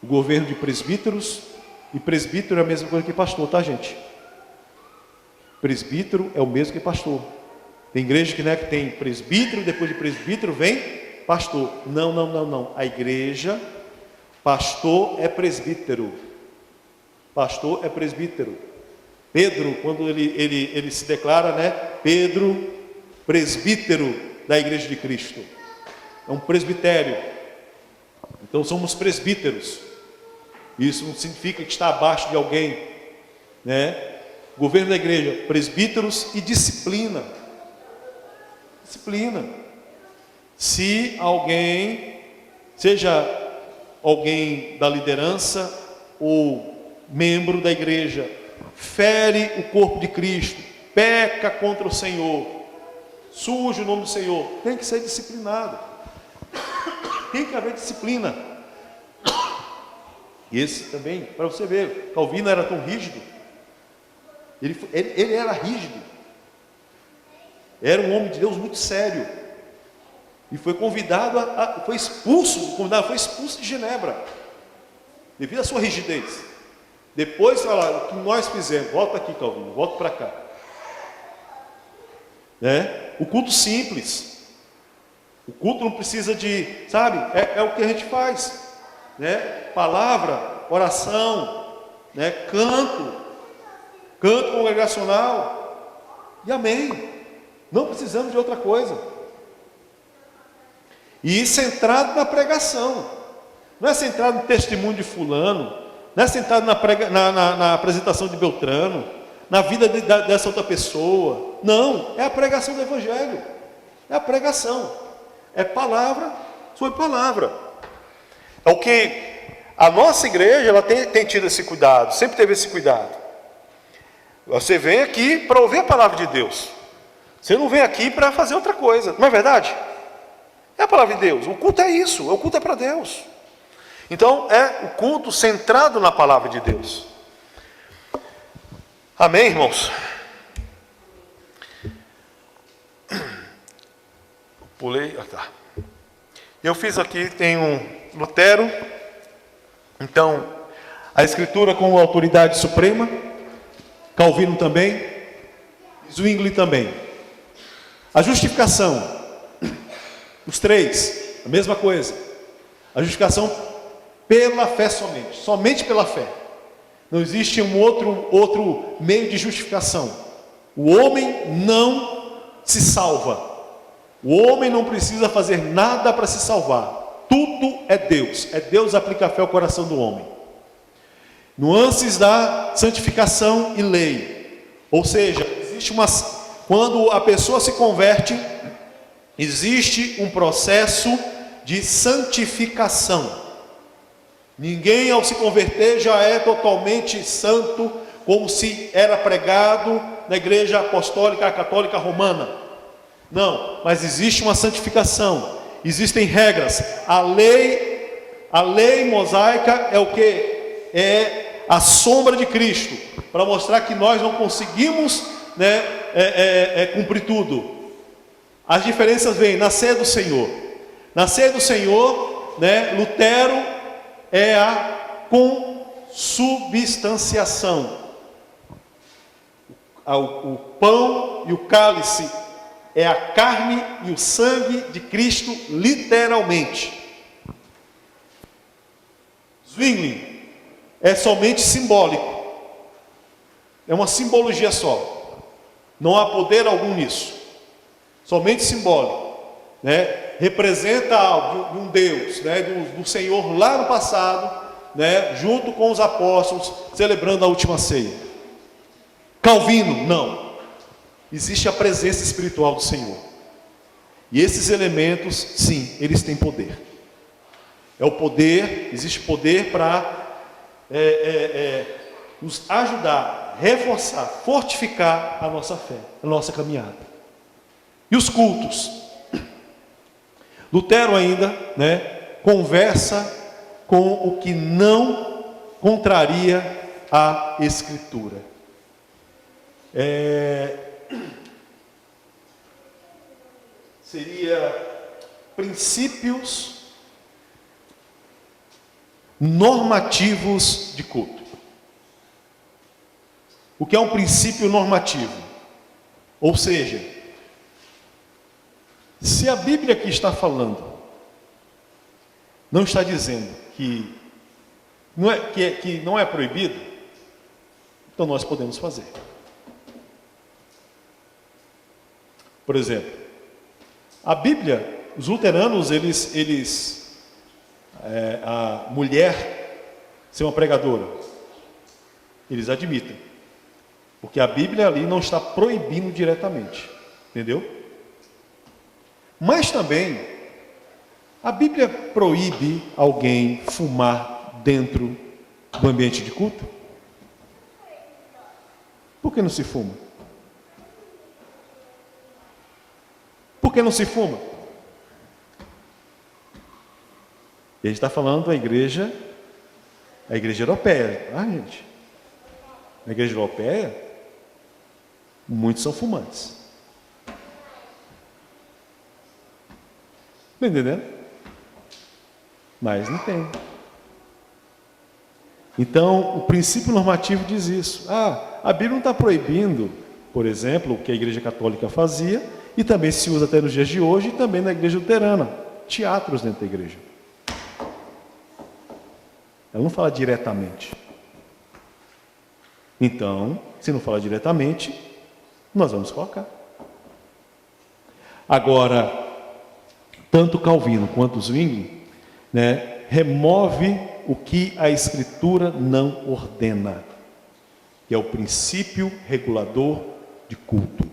O governo de presbíteros, e presbítero é a mesma coisa que pastor, tá, gente? Presbítero é o mesmo que pastor. Tem igreja que, né, que tem presbítero, depois de presbítero vem pastor. Não. A igreja, pastor é presbítero. Pastor é presbítero. Pedro, quando ele se declara, né? Pedro, presbítero da igreja de Cristo. É um presbitério. Então somos presbíteros. Isso não significa que está abaixo de alguém, né? Governo da igreja, presbíteros e disciplina. Disciplina. Se alguém, seja alguém da liderança ou membro da igreja, fere o corpo de Cristo, peca contra o Senhor, suja o nome do Senhor, tem que ser disciplinado. Tem que haver disciplina. E esse também, para você ver, Calvino era tão rígido. Ele era rígido. Era um homem de Deus muito sério. E foi convidado, foi expulso de Genebra, devido à sua rigidez. Depois falaram, o que nós fizemos? Volta aqui, Calvino, volta para cá. Né? O culto simples. O culto não precisa de, sabe, é o que a gente faz. Né? Palavra, oração, né? Canto congregacional. E amém. Não precisamos de outra coisa. E centrado na pregação. Não é centrado no testemunho de fulano. Não é centrado na apresentação de Beltrano, na vida dessa outra pessoa. Não, é a pregação do Evangelho. É a pregação. É palavra sobre palavra. É o que a nossa igreja ela tem tido esse cuidado, sempre teve esse cuidado. Você vem aqui para ouvir a palavra de Deus. Você não vem aqui para fazer outra coisa, não é verdade? É a palavra de Deus. O culto é isso, o culto é para Deus. Então é o culto centrado na palavra de Deus. Amém, irmãos? Pulei, tá. Eu fiz aqui, tem um Lutero. Então, a Escritura como autoridade suprema, Calvino também, Zwingli também. A justificação, os três, a mesma coisa. A justificação pela fé somente pela fé. Não existe um outro meio de justificação. O homem não se salva. O homem não precisa fazer nada para se salvar. Tudo é Deus. É Deus que aplica a fé ao coração do homem. Nuances da santificação e lei. Ou seja, quando a pessoa se converte, existe um processo de santificação. Ninguém ao se converter já é totalmente santo, como se era pregado na igreja apostólica católica romana. Não, mas existe uma santificação, existem regras. A lei mosaica é o que? É a sombra de Cristo, para mostrar que nós não conseguimos, cumprir tudo. As diferenças vêm na ceia do Senhor. Na ceia do Senhor, Lutero é a consubstanciação. O pão e o cálice é a carne e o sangue de Cristo, literalmente. Zwingli é somente simbólico. É uma simbologia só. Não há poder algum nisso. Somente simbólico. Representa algo de um Deus, do Senhor lá no passado, junto com os apóstolos, celebrando a última ceia. Calvino, não. Existe a presença espiritual do Senhor. E esses elementos, sim, eles têm poder. É o poder, existe poder para nos ajudar, reforçar, fortificar a nossa fé, a nossa caminhada. E os cultos? Lutero ainda, conversa com o que não contraria a Escritura. Seria princípios normativos de culto. O que é um princípio normativo? Ou seja, se a Bíblia aqui está falando, não está dizendo que não é proibido, então nós podemos fazer. Por exemplo, a Bíblia, os luteranos, a mulher ser uma pregadora, eles admitem, porque a Bíblia ali não está proibindo diretamente, entendeu? Mas também, a Bíblia proíbe alguém fumar dentro do ambiente de culto? Por que não se fuma? Por que não se fuma? E a gente está falando da igreja europeia, tá, gente? Na igreja europeia, muitos são fumantes. Está entendendo? Mas não tem. Então, o princípio normativo diz isso. A Bíblia não está proibindo, por exemplo, o que a igreja católica fazia, e também se usa até nos dias de hoje, e também na igreja luterana, teatros dentro da igreja. Ela não fala diretamente. Então, se não fala diretamente, nós vamos colocar. Agora, tanto Calvino quanto Zwingli, remove o que a Escritura não ordena, que é o princípio regulador de culto.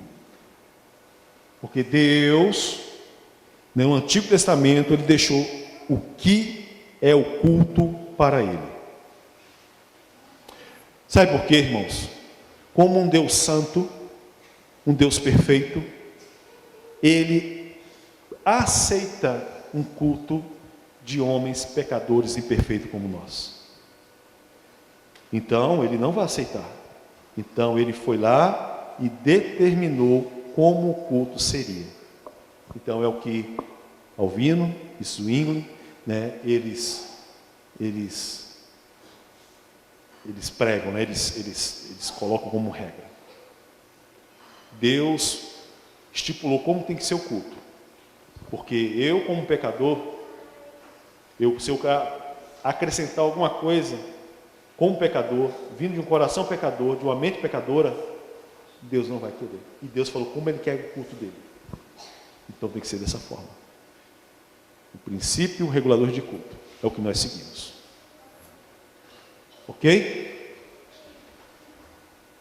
Porque Deus, no Antigo Testamento, Ele deixou o que é o culto para Ele. Sabe por quê, irmãos? Como um Deus santo, um Deus perfeito, Ele aceita um culto de homens pecadores e imperfeitos como nós. Então, Ele não vai aceitar. Então, Ele foi lá e determinou como o culto seria. Então, é o que Alvino e Zwingli, né, eles pregam, né, eles colocam como regra. Deus estipulou como tem que ser o culto. Porque eu, como pecador, se eu acrescentar alguma coisa, como pecador, vindo de um coração pecador, de uma mente pecadora, Deus não vai querer. E Deus falou como Ele quer o culto dele. Então tem que ser dessa forma. O princípio regulador de culto é o que nós seguimos. Ok?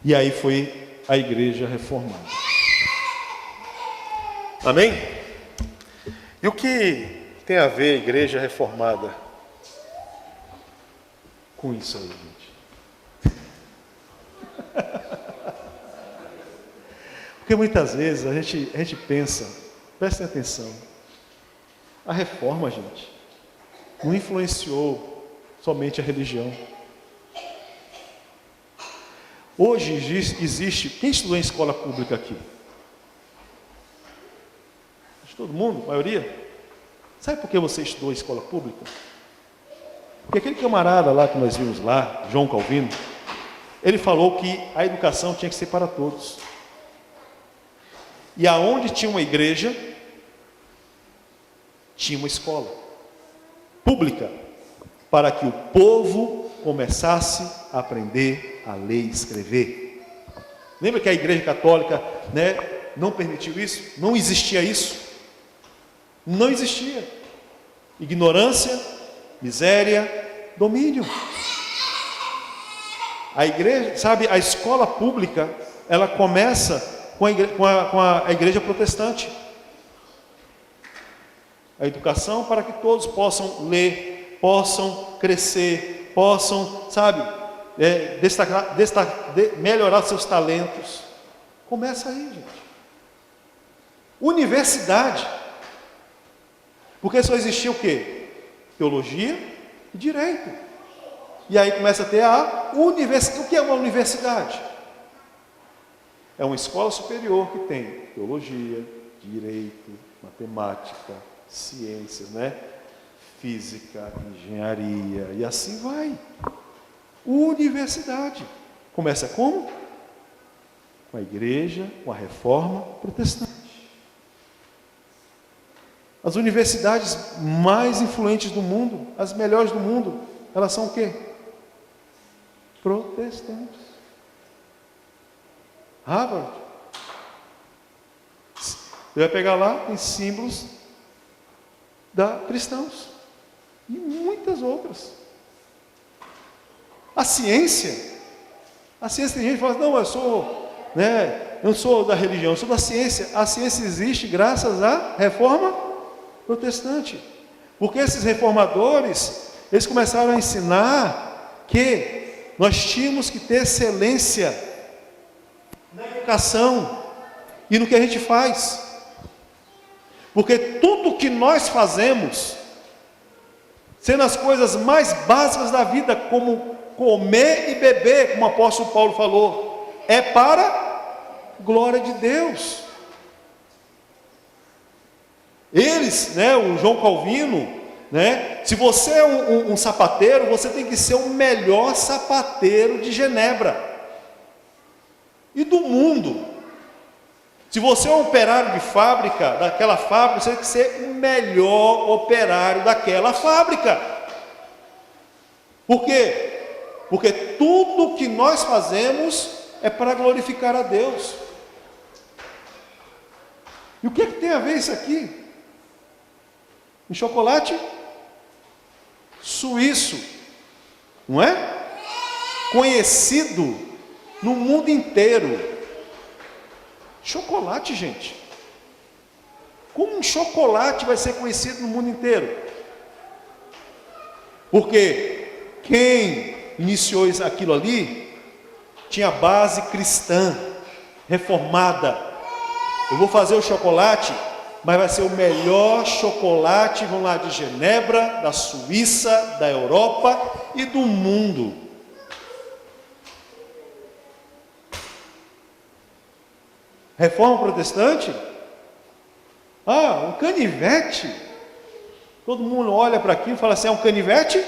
E aí foi a igreja reformada. Amém? E o que tem a ver a igreja reformada com isso aí, gente? Porque muitas vezes a gente pensa, prestem atenção, a reforma, gente, não influenciou somente a religião. Hoje existe, quem estudou em escola pública aqui? Todo mundo, a maioria? Sabe por que você estudou em escola pública? Porque aquele camarada lá que nós vimos lá, João Calvino, ele falou que a educação tinha que ser para todos. E aonde tinha uma igreja, tinha uma escola pública, para que o povo começasse a aprender a ler e escrever. Lembra que a igreja católica, né, não permitiu isso? Não existia isso? Não existia. Ignorância, miséria, domínio. A igreja, sabe, a escola pública, ela começa com a igreja protestante. A educação para que todos possam ler, possam crescer, possam, sabe, melhorar seus talentos. Começa aí, gente. Universidade. Porque só existia o quê? Teologia e direito. E aí começa a ter a universidade. O que é uma universidade? É uma escola superior que tem teologia, direito, matemática, ciências, né? Física, engenharia e assim vai. Universidade. Começa como? Com a igreja, com a reforma protestante. As universidades mais influentes do mundo, as melhores do mundo, elas são o quê? Protestantes. Harvard. Você vai pegar lá, tem símbolos da cristãos. E muitas outras. A ciência tem gente que fala, não, eu não sou da religião, eu sou da ciência. A ciência existe graças à reforma protestante. Porque esses reformadores, eles começaram a ensinar que nós tínhamos que ter excelência na educação e no que a gente faz. Porque tudo que nós fazemos, sendo as coisas mais básicas da vida, como comer e beber, como o apóstolo Paulo falou, é para glória de Deus. Eles, né, o João Calvino, né, se você é um sapateiro, você tem que ser o melhor sapateiro de Genebra e do mundo. Se você é um operário de fábrica, daquela fábrica, você tem que ser o melhor operário daquela fábrica. Por quê? Porque tudo que nós fazemos é para glorificar a Deus. E o que tem a ver isso aqui? Um chocolate suíço, não é? Conhecido no mundo inteiro. Chocolate, gente. Como um chocolate vai ser conhecido no mundo inteiro? Porque quem iniciou aquilo ali tinha base cristã, reformada. Eu vou fazer o chocolate, mas vai ser o melhor chocolate, vamos lá, de Genebra, da Suíça, da Europa e do mundo. Reforma protestante? Ah, um canivete. Todo mundo olha para aquilo e fala assim, é um canivete?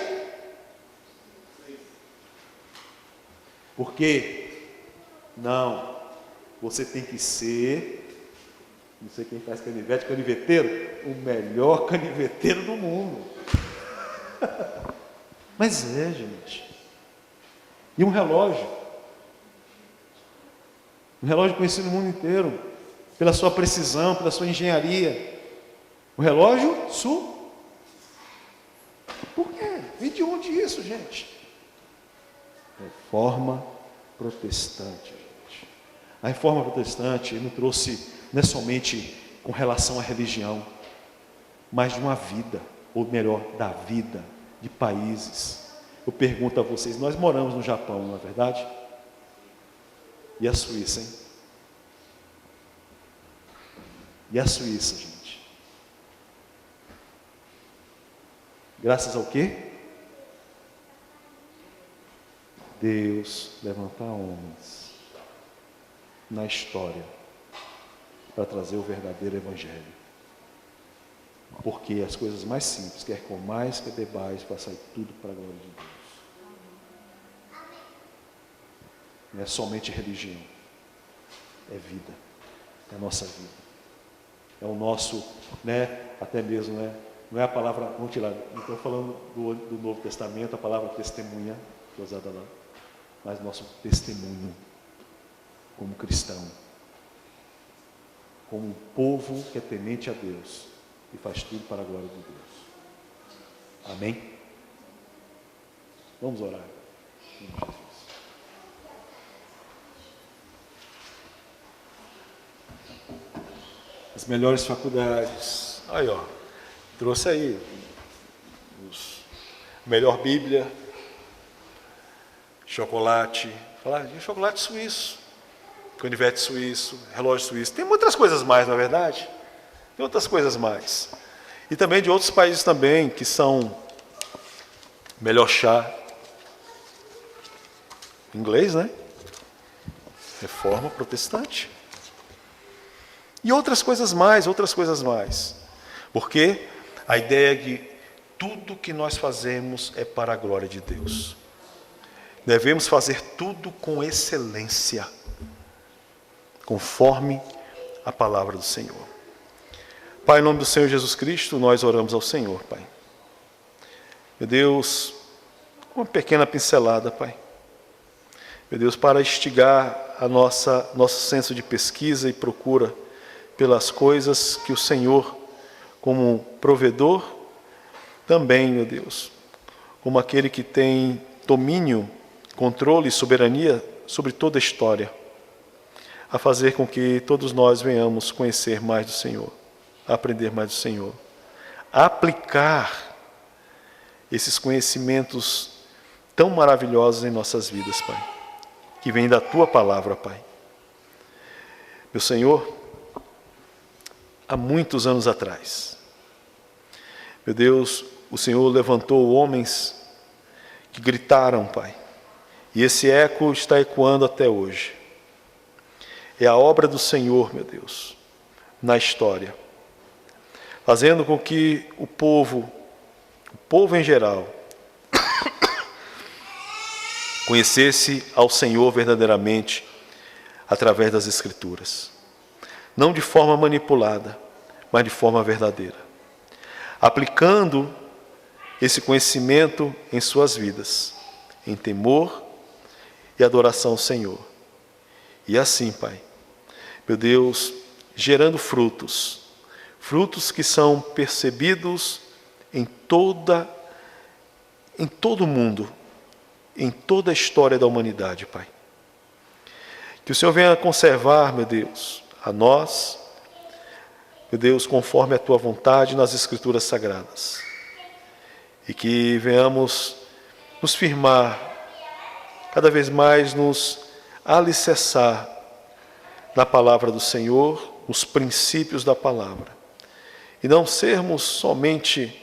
Por quê? Não, você tem que ser, não sei quem faz canivete, caniveteiro, o melhor caniveteiro do mundo. Mas é, gente. E um relógio conhecido no mundo inteiro, pela sua precisão, pela sua engenharia. O relógio sul. Por quê? E de onde isso, gente? Reforma protestante, gente. A reforma protestante não trouxe, não é somente com relação à religião, mas de uma vida, ou melhor, da vida de países. Eu pergunto a vocês, nós moramos no Japão, não é verdade? E a Suíça, hein? E a Suíça, gente? Graças ao quê? Deus levantar homens na história para trazer o verdadeiro evangelho. Porque as coisas mais simples, quer comais, quer bebais, vai sair tudo para a glória de Deus. Não é somente religião, é vida, é a nossa vida, é o nosso, até mesmo, não é a palavra, vamos tirar, não estou falando do Novo Testamento, a palavra testemunha, que é usada lá, mas nosso testemunho, como cristão, como um povo que é temente a Deus, e faz tudo para a glória de Deus. Amém? Vamos orar. Em Jesus. As melhores faculdades. Aí, ó. Trouxe aí. Melhor Bíblia. Chocolate. Falar de chocolate suíço. Canivete suíço. Relógio suíço. Tem muitas coisas mais, não é verdade? Tem outras coisas mais. E também de outros países também, que são melhor chá. Inglês, né? Reforma protestante. E outras coisas mais. Porque a ideia é que tudo que nós fazemos é para a glória de Deus. Devemos fazer tudo com excelência, conforme a palavra do Senhor. Pai, em nome do Senhor Jesus Cristo, nós oramos ao Senhor, Pai. Meu Deus, uma pequena pincelada, Pai. Meu Deus, para instigar nosso senso de pesquisa e procura pelas coisas que o Senhor, como provedor, também, meu Deus, como aquele que tem domínio, controle e soberania sobre toda a história, a fazer com que todos nós venhamos conhecer mais do Senhor, aprender mais do Senhor, a aplicar esses conhecimentos tão maravilhosos em nossas vidas, Pai, que vem da Tua palavra, Pai. Meu Senhor, há muitos anos atrás, meu Deus, o Senhor levantou homens que gritaram, Pai, e esse eco está ecoando até hoje. É a obra do Senhor, meu Deus, na história, fazendo com que o povo em geral, conhecesse ao Senhor verdadeiramente através das Escrituras. Não de forma manipulada, mas de forma verdadeira. Aplicando esse conhecimento em suas vidas, em temor e adoração ao Senhor. E assim, Pai, meu Deus, gerando frutos que são percebidos em todo o mundo, em toda a história da humanidade, Pai. Que o Senhor venha conservar, meu Deus, a nós, meu Deus, conforme a Tua vontade nas Escrituras Sagradas. e que venhamos nos firmar, cada vez mais nos alicerçar na palavra do Senhor, nos princípios da palavra, e não sermos somente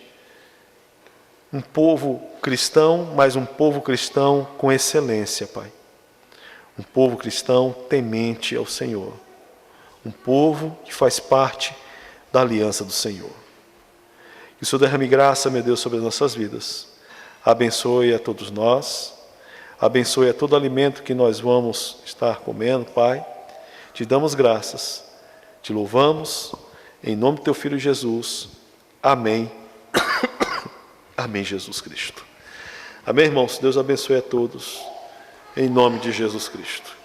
um povo cristão, mas um povo cristão com excelência, Pai. Um povo cristão temente ao Senhor. Um povo que faz parte da aliança do Senhor. Que o Senhor derrame graça, meu Deus, sobre as nossas vidas. Abençoe a todos nós. Abençoe a todo alimento que nós vamos estar comendo, Pai. Te damos graças. Te louvamos. Em nome do Teu Filho Jesus. Amém. Amém, Jesus Cristo. Amém, irmãos? Deus abençoe a todos. Em nome de Jesus Cristo.